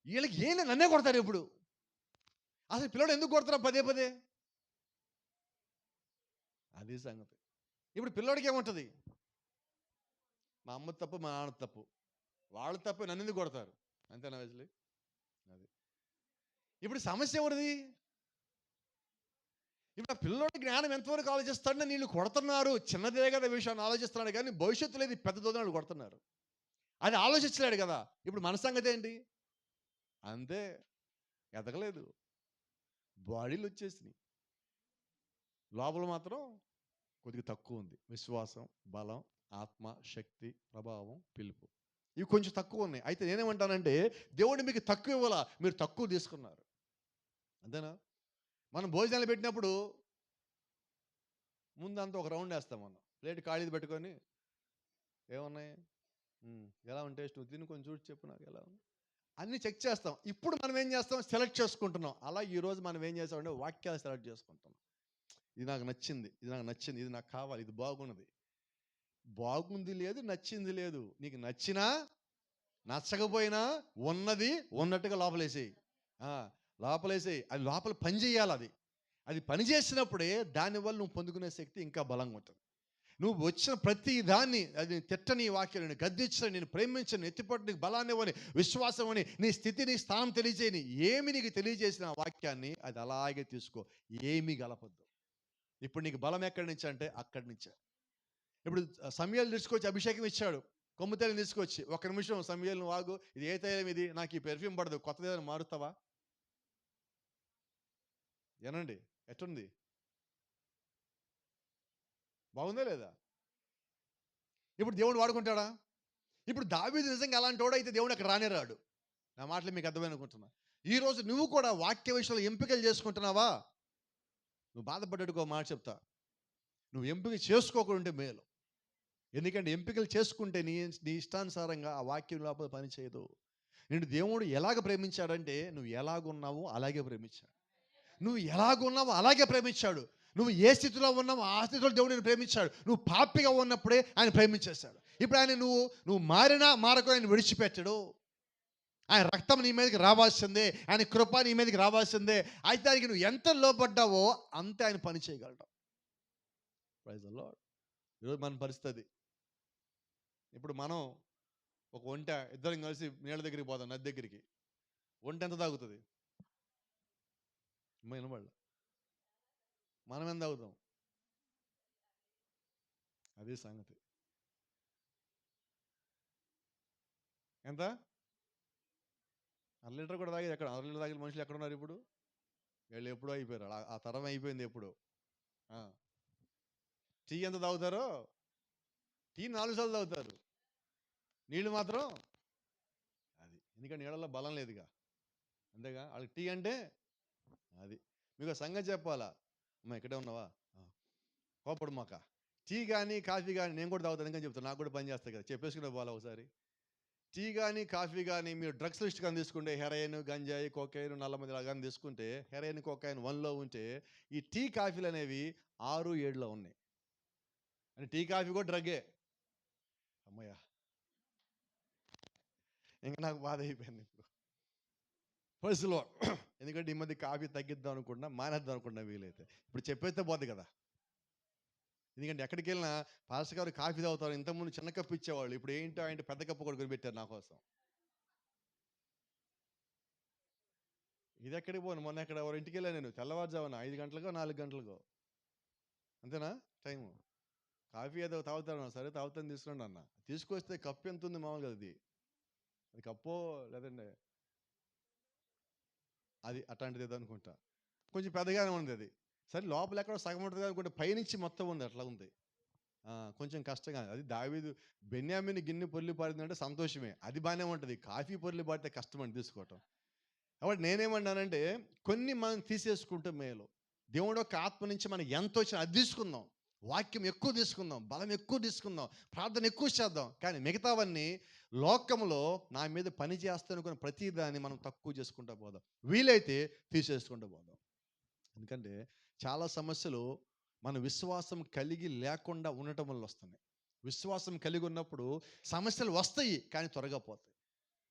వీళ్ళకి ఏం నన్నే కొడతారు ఇప్పుడు. అసలు పిల్లోడు ఎందుకు కొడతారా పదే పదే? అది సంగతి. ఇప్పుడు పిల్లోడికి ఏముంటుంది? మా అమ్మ తప్పు, మా నాన్న తప్పు, వాళ్ళు తప్పు, నన్ను ఎందుకు కొడతారు? అంతేనా వెజ్లీ? అది ఇప్పుడు సమస్య ఎవరిది? ఇప్పుడు ఆ పిల్లోడి జ్ఞానం ఎంతవరకు ఆలోచిస్తాడని నీళ్ళు కొడుతున్నారు. చిన్నదే కదా విషయాన్ని ఆలోచిస్తున్నాడు, కానీ భవిష్యత్తులో ఇది పెద్దదోదని కొడుతున్నారు. అది ఆలోచించలేడు కదా. ఇప్పుడు మన సంగతి ఏంటి? అంతే, ఎదగలేదు, బాడీలు వచ్చేసినాయి, లోపల మాత్రం కొద్దిగా తక్కువ ఉంది. విశ్వాసం, బలం, ఆత్మ, శక్తి, ప్రభావం, పిలుపు, ఇవి కొంచెం తక్కువ ఉన్నాయి. అయితే నేనేమంటానంటే, దేవుడు మీకు తక్కువ ఇవ్వాలా, మీరు తక్కువ తీసుకున్నారు. అంతేనా? మనం భోజనాలు పెట్టినప్పుడు ముందంతా ఒక రౌండ్ వేస్తాం. మనం ప్లేట్ ఖాళీ పెట్టుకొని, ఏమున్నాయి, ఎలా ఉంటే టేస్ట్, నువ్వు తిని కొంచెం చూసి చెప్పు నాకు ఎలా ఉంది, అన్నీ చెక్ చేస్తాం. ఇప్పుడు మనం ఏం చేస్తాం? సెలెక్ట్ చేసుకుంటున్నాం. అలా ఈరోజు మనం ఏం చేస్తామంటే వాక్యాలు సెలెక్ట్ చేసుకుంటున్నాం. ఇది నాకు నచ్చింది, ఇది నాకు నచ్చింది, ఇది నాకు కావాలి, ఇది బాగున్నది. బాగుంది లేదు, నచ్చింది లేదు. నీకు నచ్చినా నచ్చకపోయినా ఉన్నది ఉన్నట్టుగా లోపలేసేయి. లోపలేసేయి. అది లోపల పని చేయాలి. అది పని చేసినప్పుడే దానివల్ల నువ్వు పొందుకునే శక్తి ఇంకా బలంగా ఉంటుంది. నువ్వు వచ్చిన ప్రతి దాన్ని, అది తిట్టని వాక్యం, నేను గద్దించని, నేను ప్రేమించని, ఎత్తిపట్టు, నీకు బలాన్ని ఇవ్వని, విశ్వాసం అని, నీ స్థితిని, స్థానం తెలియజేయని, ఏమి నీకు తెలియజేసిన ఆ వాక్యాన్ని అది అలాగే తీసుకో, ఏమీ గలపద్దు. ఇప్పుడు నీకు బలం ఎక్కడి నుంచి అంటే అక్కడి నుంచే. ఇప్పుడు సమూయేలు తీసుకొచ్చి అభిషేకం ఇచ్చాడు, కొమ్ము తైలం తీసుకొచ్చి, ఒక్క నిమిషం సమూయేలు నువ్వు ఆగు, ఇది ఏ తైలం ఇది, నాకు ఈ పెర్ఫ్యూమ్ పడదు, కొత్తది ఏదైనా మారుతావా? ఏనండి, ఎట్టుంది, బాగుందా లేదా? ఇప్పుడు దేవుడు వాడుకుంటాడా? ఇప్పుడు దావీదు నిజంగా అలాంటి వాడు అయితే దేవుడు అక్కడ రానే రాడు. నా మాటలు మీకు అర్థమనుకుంటున్నా. ఈరోజు నువ్వు కూడా వాక్య విషయంలో ఎంపికలు చేసుకుంటున్నావా? నువ్వు బాధపడ్డట్టుకో మాట చెప్తా, నువ్వు ఎంపిక చేసుకోకుండా మేలు. ఎందుకంటే ఎంపికలు చేసుకుంటే నీ ఇష్టానుసారంగా ఆ వాక్యం లోపల పని చేయదు. నేను దేవుడు ఎలాగ ప్రేమించాడంటే, నువ్వు ఎలాగున్నావో అలాగే ప్రేమించాడు. నువ్వు ఎలాగున్నావో అలాగే ప్రేమించాడు. నువ్వు ఏ స్థితిలో ఉన్నావో ఆ స్థితిలో దేవుడు నేను ప్రేమించాడు. నువ్వు పాపిగా ఉన్నప్పుడే ఆయన ప్రేమించేశాడు. ఇప్పుడు ఆయన నువ్వు మారినా మారకు ఆయన విడిచిపెట్టాడు. ఆయన రక్తం నీ మీదకి రావాల్సిందే, ఆయన కృప నీ మీదకి రావాల్సిందే. అయితే దానికి నువ్వు ఎంత లోపడ్డావో అంతే ఆయన పని చేయగలడు. Praise the Lord. ఈరోజు మన పరిస్థితి, ఇప్పుడు మనం ఒక ఒంట ఇద్దరం కలిసి నీళ్ళ దగ్గరికి పోదాం, నది దగ్గరికి. ఒంట ఎంత తాగుతుంది? వినబడలే. మనం ఎంత తాగుతాం? అదే సంగతి. ఎంత? 1/2 లీటర్ కూడా తాగేది ఎక్కడ? 1/2 లీటర్ తాగిన మనుషులు ఎక్కడ ఉన్నారు ఇప్పుడు? వీళ్ళు ఎప్పుడో అయిపోయారు, ఆ తరం అయిపోయింది ఎప్పుడు. టీ ఎంత తాగుతారో? టీ 4 సార్లు తాగుతారు, నీళ్ళు మాత్రం అది. ఎందుకంటే నీళ్ళలో బలం లేదుగా, అంతేగా. వాళ్ళకి టీ అంటే అది. మీకు సంగతి చెప్పాలా అమ్మా, ఇక్కడే ఉన్నావా, కోపడు మాక. టీ కానీ కాఫీ కానీ నేను కూడా తాగుతాను, ఎందుకని చెప్తాను, నాకు కూడా పని చేస్తాయి కదా, చెప్పేసుకునే పోవాలా ఒకసారి. టీ కానీ కాఫీ కానీ మీరు డ్రగ్స్ లిస్ట్ కానీ తీసుకుంటే, హెరాయిన్, గంజాయి, కోకైన్, నల్లమంది కానీ తీసుకుంటే, హెరాయిన్, కోకైన్ 1లో ఉంటే, ఈ టీ కాఫీలు అనేవి 6, 7లో ఉన్నాయి. అంటే టీ కాఫీ కూడా డ్రగ్గే. అమ్మయ్యా, ఇంకా నాకు బాధ అయిపోయింది ఇప్పుడు. ఫస్ట్లో ఎందుకంటే ఈ మధ్య కాఫీ తగ్గిద్దాం అనుకుంటున్నా, మానేద్దాం అనుకుంటున్నా వీలైతే. ఇప్పుడు చెప్పేస్తే పోద్ది కదా. ఎందుకంటే ఎక్కడికి వెళ్ళినా పాస్టర్ గారు కాఫీ తాగుతారు, ఇంతకుముందు చిన్న కప్పు ఇచ్చేవాళ్ళు, ఇప్పుడు ఏంటో ఆయన పెద్ద కప్పు కూడా కొనిపెట్టారు నా కోసం. ఇది ఎక్కడికి పోను, మొన్న ఎక్కడ ఎవరి ఇంటికి వెళ్ళాను నేను, తెల్లవారుజామున 5 గంటలకో 4 గంటలకో, అంతేనా టైము. కాఫీ ఏదో తాగుతాను, సరే తాగుతాను తీసుకురండి అన్న. తీసుకొస్తే కప్పు ఎంత ఉంది మామూలుగా, అది కప్పో లేదండి అది అట్లాంటిది ఏదో అనుకుంటా, కొంచెం పెద్దగానే ఉంది అది. సరే లోపల ఎక్కడో సగం ఉంటుంది అనుకుంటే పైనుంచి మొత్తం ఉంది, అట్లా ఉంది. కొంచెం కష్టంగా. అది దావీదు బెన్యామీని గిన్నె పొర్లి పారిందంటే సంతోషమే, అది బాగానే ఉంటుంది. కాఫీ పొర్లి పారితే కష్టం అని తీసుకోవటం. కాబట్టి నేనేమన్నానంటే కొన్ని మనం తీసేసుకుంటే మేలు. దేవుడు యొక్క ఆత్మ నుంచి మనం ఎంత వచ్చినా అది తీసుకుందాం, వాక్యం ఎక్కువ తీసుకుందాం, బలం ఎక్కువ తీసుకుందాం, ప్రార్థన ఎక్కువ చేద్దాం. కానీ మిగతావన్నీ లోకంలో నా మీద పని చేస్తానుకున్న ప్రతి దాన్ని మనం తక్కువ చేసుకుంటూ పోదాం, వీలైతే తీసేసుకుంటూ పోదాం. ఎందుకంటే చాలా సమస్యలు మన విశ్వాసం కలిగి లేకుండా ఉండటం వల్ల వస్తున్నాయి. విశ్వాసం కలిగి ఉన్నప్పుడు సమస్యలు వస్తాయి కానీ త్వరగా పోతాయి.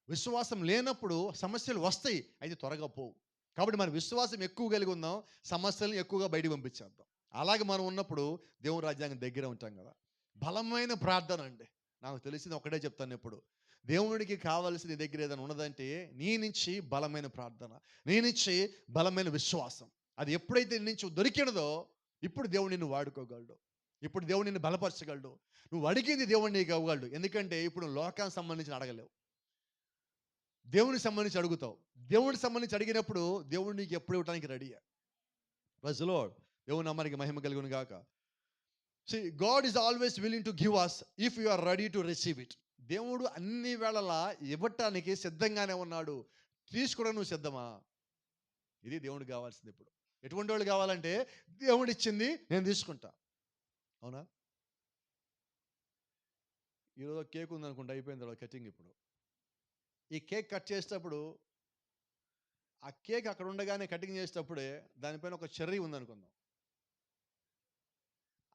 విశ్వాసం లేనప్పుడు సమస్యలు వస్తాయి అయితే త్వరగా పోవు. కాబట్టి మన విశ్వాసం ఎక్కువ కలిగి ఉందాం, సమస్యలను ఎక్కువగా బయటికి పంపించేద్దాం. అలాగే మనం ఉన్నప్పుడు దేవుని రాజ్యానికి దగ్గర ఉంటాం కదా. బలమైన ప్రార్థన అండి, నాకు తెలిసింది ఒకటే చెప్తాను ఎప్పుడు. దేవుడికి కావాల్సిన నీ దగ్గర ఏదైనా ఉన్నదంటే నీ నుంచి బలమైన ప్రార్థన, నీ నుంచి బలమైన విశ్వాసం. అది ఎప్పుడైతే నీ నుంచి దొరికినదో ఇప్పుడు దేవుడు నిన్ను వాడుకోగలడు, ఇప్పుడు దేవుడు నిన్ను బలపరచగలడు. నువ్వు అడిగింది దేవుడు నీకు ఇవ్వగలడు. ఎందుకంటే ఇప్పుడు లోకానికి సంబంధించిన అడగలేవు, దేవునికి సంబంధించి అడుగుతావు. దేవునికి సంబంధించి అడిగినప్పుడు దేవుడు నీకు ఎప్పుడు ఇవ్వడానికి రెడీ. Praise the Lord. దేవుని నామానికి మహిమ కలుగును గాక. See, God is always willing to give us if you are ready to receive it. దేవుడు అన్ని వేళలా ఇవ్వటానికి సిద్ధంగానే ఉన్నాడు. తీసుకోవడం నువ్వు సిద్ధమా? ఇది దేవుడికి కావాల్సింది. ఇప్పుడు ఎటువంటి వాళ్ళు కావాలంటే దేవుడు ఇచ్చింది నేను తీసుకుంటా. అవునా? ఈరోజు కేక్ ఉందనుకుంటా, అయిపోయిన తర్వాత కటింగ్. ఇప్పుడు ఈ కేక్ కట్ చేసేటప్పుడు ఆ కేక్ అక్కడ ఉండగానే కటింగ్ చేసేటప్పుడే దానిపైన ఒక చెర్రీ ఉందనుకుందాం.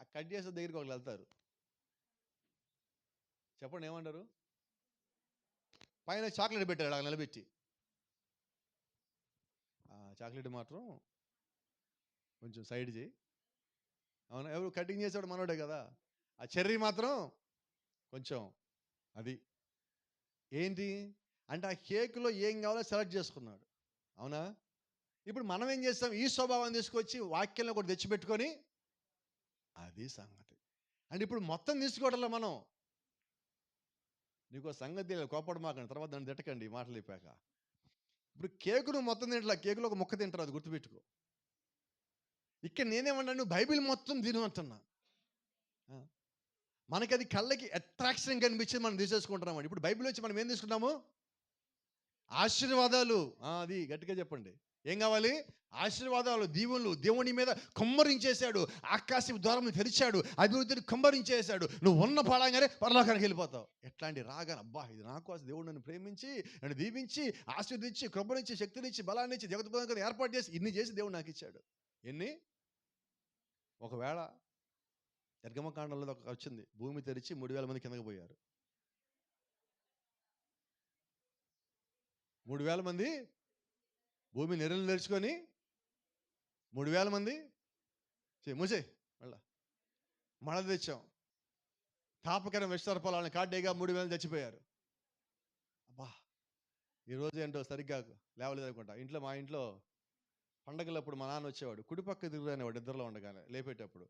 ఆ కట్ చేసే దగ్గరికి ఒకళ్ళు వెళ్తారు, చెప్పండి ఏమంటారు? పైన చాక్లెట్ పెట్టాడు అక్కడ నిలబెట్టి. చాక్లెట్ మాత్రం కొంచెం సైడ్ చేయి. అవునా? ఎవరు కటింగ్ చేసేవాడు మనోడే కదా. ఆ చెర్రీ మాత్రం కొంచెం అది ఏంటి అంటే ఆ కేకులో ఏం కావాలో సెలెక్ట్ చేసుకున్నాడు. అవునా? ఇప్పుడు మనం ఏం చేస్తాం? ఈ స్వభావం తీసుకొచ్చి వాక్యంలో కూడా తెచ్చిపెట్టుకొని అది సంగతి. అంటే ఇప్పుడు మొత్తం తీసుకోవడంలో మనం నీకు సంగతి కోపడ మాకండి, తర్వాత దాన్ని తిట్టకండి ఈ మాటలు చెప్పాక. ఇప్పుడు కేకు నువ్వు మొత్తం తింటలా, కేకులో ఒక ముక్క తింటారు, అది గుర్తుపెట్టుకో. ఇక్కడ నేనేమన్నా నువ్వు బైబిల్ మొత్తం తిను అంటున్నా. మనకి అది కళ్ళకి అట్రాక్షన్ కనిపించి మనం తీసేసుకుంటున్నాం. ఇప్పుడు బైబిల్ వచ్చి మనం ఏం తీసుకుంటాము? ఆశీర్వాదాలు. అది గట్టిగా చెప్పండి. ఏం కావాలి? ఆశీర్వాదాలు, దీవులు. దేవుని మీద కుమ్మరించేశాడు, ఆకాశం ద్వారం తెరిచాడు, అభివృద్ధిని కుమ్మరించేశాడు. నువ్వు ఉన్న పడంగానే పరలోకానికి వెళ్ళిపోతావు. ఎట్లాంటి రాగానే అబ్బా ఇది నా కోసం దేవుడు నన్ను ప్రేమించి నన్ను దీవించి ఆశీర్వదించి కృపనిచ్చి శక్తినిచ్చి బలాన్నిచ్చి జగత్తుగా ఏర్పాటు చేసి ఇన్ని చేసి దేవుడు నాకు ఇచ్చాడు. ఎన్ని? ఒకవేళ నిర్గమకాండంలో ఒక వచ్చింది, భూమి తెరిచి 3,000 మంది కిందకి పోయారు. 3,000 మంది భూమి నెరలు తెరుచుకొని 3,000 మంది మూసే మళ్ళా మళ్ళా తెచ్చాం. తాపకరం విస్తరపాలని కాడ్డేగా 3,000 చచ్చిపోయారు. అబ్బా ఈరోజు ఏంటో సరిగ్గా లేవలేదు అనుకుంటా. మా ఇంట్లో పండగలప్పుడు మా నాన్న వచ్చేవాడు, కుడిపక్క తిరుగునేవాడు నిద్రలో ఉండగానే లేపేటప్పుడు.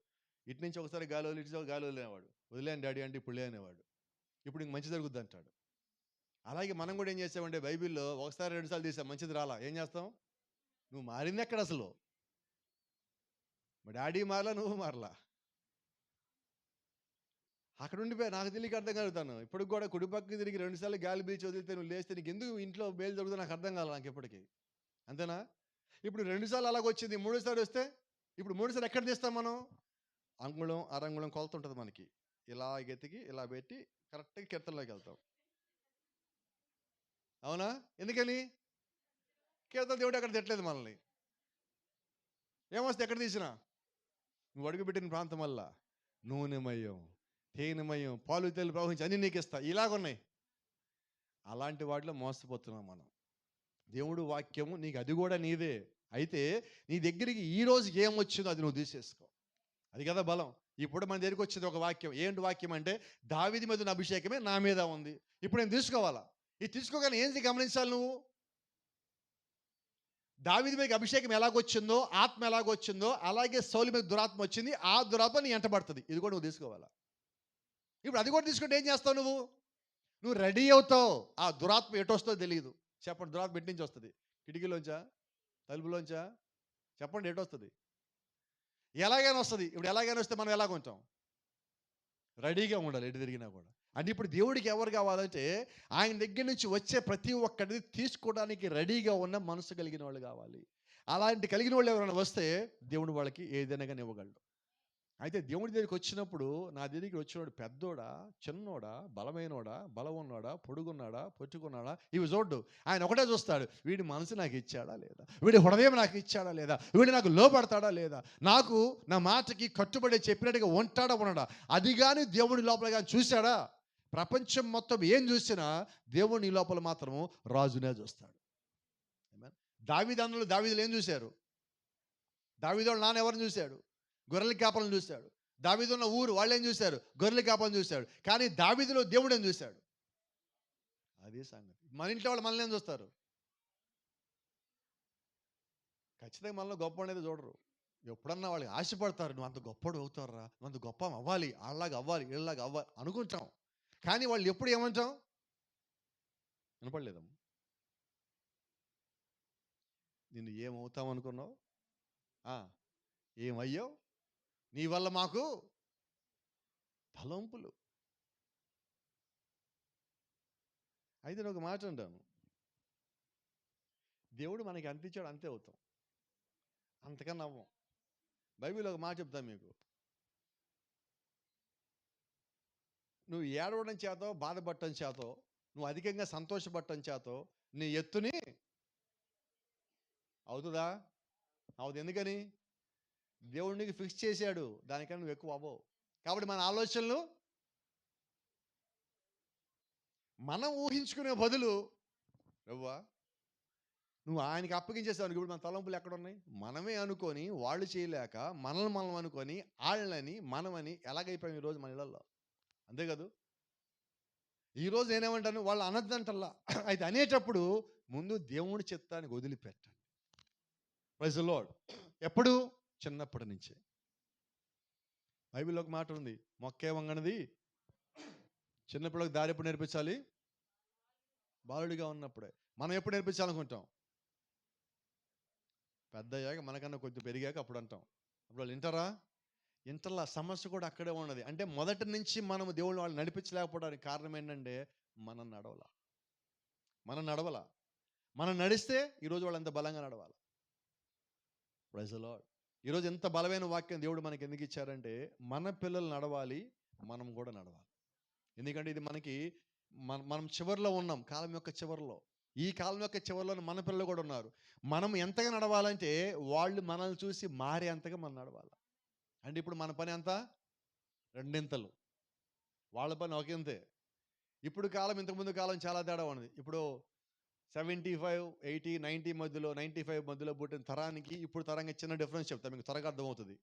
ఇటు నుంచి ఒకసారి గాలి ఇటు గాలి వదిలేవాడు. వదిలేను డాడీ అంటే ఇప్పుడు లేనేవాడు. ఇప్పుడు ఇంక మంచి జరుగుద్ది అంటాడు. అలాగే మనం కూడా ఏం చేసామంటే బైబిల్లో ఒకసారి 2 సార్లు తీసాం, మంచిది రాలా, ఏం చేస్తాం? నువ్వు మారింది ఎక్కడ అసలు? మా డాడీ మారలా, నువ్వు మారలా. అక్కడ ఉండిపోయా. నాకు తెలియక అర్థం కలుగుతాను ఇప్పుడు కూడా. కుడిపక్కకి తిరిగి 2 సార్లు గాలి బీచి వదిలితే నువ్వు లేస్తే నీకు ఎందుకు ఇంట్లో బేలు జరుగుతుందో నాకు అర్థం కావాలి నాకు ఎప్పటికీ. అంతేనా? ఇప్పుడు 2 సార్లు అలాగొచ్చింది, 3సారి వస్తే ఇప్పుడు 3సారి ఎక్కడ తీస్తాం మనం? అంగుళం అరంగుళం కొలత ఉంటుంది మనకి. ఇలా ఎతికి ఇలా పెట్టి కరెక్ట్గా కీర్తనలోకి వెళ్తాం. అవునా? ఎందుకని? కీర్తన దేవుడు అక్కడ తిట్టలేదు మనల్ని. ఏమొస్తే ఎక్కడ తీసినా నువ్వు అడుగుపెట్టిన ప్రాంతం వల్ల నూనెమయం, తేనెమయం, పాలు తేలు ప్రవహించి అన్ని నీకు ఇస్తా, ఇలాగున్నాయి. అలాంటి వాటిలో మోసపోతున్నాం మనం. దేవుడు వాక్యము నీకు అది కూడా నీదే. అయితే నీ దగ్గరికి ఈ రోజు ఏమొచ్చిందో అది నువ్వు తీసేసుకో. అది కదా బలం. ఇప్పుడు మన దగ్గరికి వచ్చింది ఒక వాక్యం. ఏంటి వాక్యం అంటే దావీదు మీద ఉన్న అభిషేకమే నా మీద ఉంది. ఇప్పుడు నేను తీసుకోవాలా? ఇది తీసుకోగానే ఏంటి గమనించాలి నువ్వు? దావీదు మీద అభిషేకం ఎలాగొచ్చిందో, ఆత్మ ఎలాగొచ్చిందో అలాగే సౌలు మీద దురాత్మ వచ్చింది. ఆ దురాత్మ నీ ఎంటబడుతుంది. ఇది కూడా నువ్వు తీసుకోవాలా? ఇప్పుడు అది కూడా తీసుకుంటే ఏం చేస్తావు నువ్వు? నువ్వు రెడీ అవుతావు. ఆ దురాత్మ ఎటు వస్తుందో తెలియదు. చెప్పండి, దురాత్మ ఎటు నుంచి వస్తుంది? కిటికీలోంచా? తలుపులోంచా? చెప్పండి, ఎటు వస్తుంది? ఎలాగైనా వస్తుంది. ఇప్పుడు ఎలాగైనా వస్తే మనం ఎలాగ ఉంటాం? రెడీగా ఉండాలి ఎటు తిరిగినా కూడా. అంటే ఇప్పుడు దేవుడికి ఎవరు కావాలంటే ఆయన దగ్గర నుంచి వచ్చే ప్రతి ఒక్కటిని తీసుకోవడానికి రెడీగా ఉన్న మనసు కలిగిన వాళ్ళు కావాలి. అలాంటి కలిగిన వాళ్ళు ఎవరైనా వస్తే దేవుడు వాళ్ళకి ఏదైనా కానీ ఇవ్వగలడు. అయితే దేవుడి దగ్గరికి వచ్చినప్పుడు నా దగ్గరికి వచ్చినోడు పెద్దోడా, చిన్నోడా, బలమైనోడా, బలం ఉన్నాడా, పొడుగున్నాడా, పొట్టుకున్నాడా ఇవి చూడ్డు. ఆయన ఒకటే చూస్తాడు, వీడి మనసు నాకు ఇచ్చాడా లేదా, వీడి హృదయం నాకు ఇచ్చాడా లేదా, వీడు నాకు లోపడతాడా లేదా, నాకు నా మాటకి కట్టుబడి చెప్పినట్టుగా ఉంటాడా ఉన్నాడా. అది కానీ దేవుడి లోపల కానీ చూశాడా, ప్రపంచం మొత్తం ఏం చూసినా దేవుని లోపల మాత్రము రాజునే చూస్తాడు. దావీదులు ఏం చూశారు? దావీదు వాళ్ళ నాన్న ఎవరిని చూశాడు? గొర్రెల కాపలను చూశాడు. దావీదు ఉన్న ఊరు వాళ్ళు ఏం చూశారు? గొర్రెల కాపలను చూశాడు. కానీ దావీదులో దేవుడు ఏం చూశాడు? అదే సంగతి. మన ఇంట్లో వాళ్ళు మనల్ని ఏం చూస్తారు? ఖచ్చితంగా మనలో గొప్ప అనేది చూడరు. ఎప్పుడన్నా వాళ్ళకి ఆశపడతారు, నువ్వు అంత గొప్పడు అవుతారా, నువ్వు అంత గొప్ప అవ్వాలి, వాళ్ళలాగా అవ్వాలి, వీళ్ళలాగా అవ్వాలి అనుకుంటాం. కానీ వాళ్ళు ఎప్పుడు ఏమంటాం? వినపడలేదమ్మా. నిన్ను ఏమవుతావు అనుకున్నావు? ఏమయ్యో, నీ వల్ల మాకు తలంపులు. అయితే నేను ఒక మాట అంటాను, దేవుడు మనకి ఎంత ఇచ్చాడు అంతే అవుతాం, అంతకన్నా అవ్వం. బైబిల్ ఒక మాట చెప్తాను మీకు, నువ్వు ఏడవడం చేతో, బాధపడటం చేతో, నువ్వు అధికంగా సంతోషపడటం చేతో నీ ఎత్తుని అవుతుందా? అవుతుంది. ఎందుకని? దేవుడికి ఫిక్స్ చేశాడు, దానికన్నా నువ్వు ఎక్కువ అవ్వవు. కాబట్టి మన ఆలోచనలు మనం ఊహించుకునే బదులు, రవ్వా నువ్వు ఆయనకి అప్పగించేసావు. ఇప్పుడు మన తలంపులు ఎక్కడ ఉన్నాయి? మనమే అనుకొని, వాళ్ళు చేయలేక మనల్ని మనం అనుకొని వాళ్ళని మనమని ఎలాగైపోయాం ఈరోజు మన ఇళ్ళల్లో. అంతే కదా? ఈరోజు నేనేమంటాను, వాళ్ళు అనద్దంటల్లా. అయితే అనేటప్పుడు ముందు దేవుడి చిత్తానికి వదిలిపెట్టండి. Praise the Lord. ఎప్పుడు? చిన్నప్పటి నుంచే. బైబిల్లో ఒక మాట ఉంది, మొక్కే వంగనది. చిన్నపిల్లలకు దారి ఎప్పుడు నేర్పించాలి? బాలుడిగా ఉన్నప్పుడే. మనం ఎప్పుడు నేర్పించాలనుకుంటాం? పెద్ద అయ్యాక, మనకన్నా కొద్దిగా పెరిగాక అప్పుడు అంటాం. అప్పుడు వాళ్ళు వింటారా? ఇంటర్లా. సమస్య కూడా అక్కడే ఉన్నది. అంటే మొదటి నుంచి మనం దేవుళ్ళు వాళ్ళు నడిపించలేకపోవడానికి కారణం ఏంటంటే మనం నడవల. మనం నడిస్తే ఈరోజు వాళ్ళు ఎంత బలంగా నడవాలి. Praise the Lord. ఈరోజు ఎంత బలమైన వాక్యం దేవుడు మనకి ఎందుకు ఇచ్చారంటే మన పిల్లలు నడవాలి, మనం కూడా నడవాలి. ఎందుకంటే ఇది మనకి మనం చివరిలో ఉన్నాం, కాలం యొక్క చివరిలో. ఈ కాలం యొక్క చివరిలో మన పిల్లలు కూడా ఉన్నారు. మనం ఎంతగా నడవాలంటే వాళ్ళు మనల్ని చూసి మారే అంతగా మనం నడవాలి. అంటే ఇప్పుడు మన పని ఎంత? రెండింతలు. వాళ్ళ పని ఒకంతే. ఇప్పుడు కాలం ఇంతకుముందు కాలం చాలా తేడా ఉన్నది. ఇప్పుడు 75, 80, 90 మధ్యలో, 95 మధ్యలో పుట్టిన తరానికి ఇప్పుడు తరంగా చిన్న డిఫరెన్స్ చెప్తాను, మీకు త్వరగా అర్థమవుతుంది.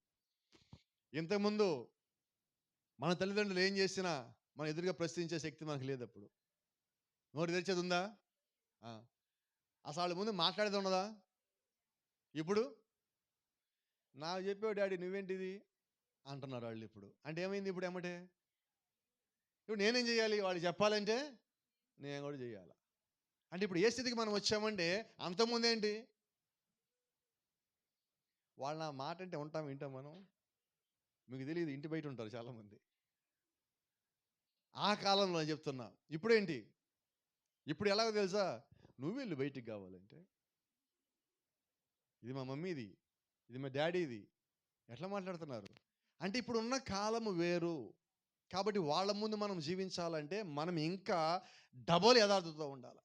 ఇంతకుముందు మన తల్లిదండ్రులు ఏం చేసినా మన ఎదురుగా ప్రశ్నించే శక్తి మనకు లేదు. అప్పుడు నోరు తెరిచేది ఉందా? అసలు వాళ్ళ ముందు మాట్లాడేది ఉన్నదా? ఇప్పుడు నాకు చెప్పావు డాడీ, నువ్వేంటిది అంటున్నారు వాళ్ళు. ఇప్పుడు అంటే ఏమైంది? ఇప్పుడు ఏమంటే ఇప్పుడు నేనేం చేయాలి? వాళ్ళు చెప్పాలంటే నేను కూడా చేయాలి. అంటే ఇప్పుడు ఏ స్థితికి మనం వచ్చామంటే, అంతకుముందేంటి? వాళ్ళ నా మాట అంటే వింటాం మనం. మీకు తెలియదు, ఇంటి బయట ఉంటారు చాలామంది. ఆ కాలంలో చెప్తున్నా. ఇప్పుడేంటి? ఇప్పుడు ఎలాగో తెలుసా? నువ్వు వెళ్ళి బయటికి కావాలంటే, ఇది మా మమ్మీది, ఇది మా డాడీది, ఎట్లా మాట్లాడుతున్నారు అంటే ఇప్పుడు ఉన్న కాలము వేరు. కాబట్టి వాళ్ళ ముందు మనం జీవించాలంటే మనం ఇంకా డబల్ యథార్థతతో ఉండాలి,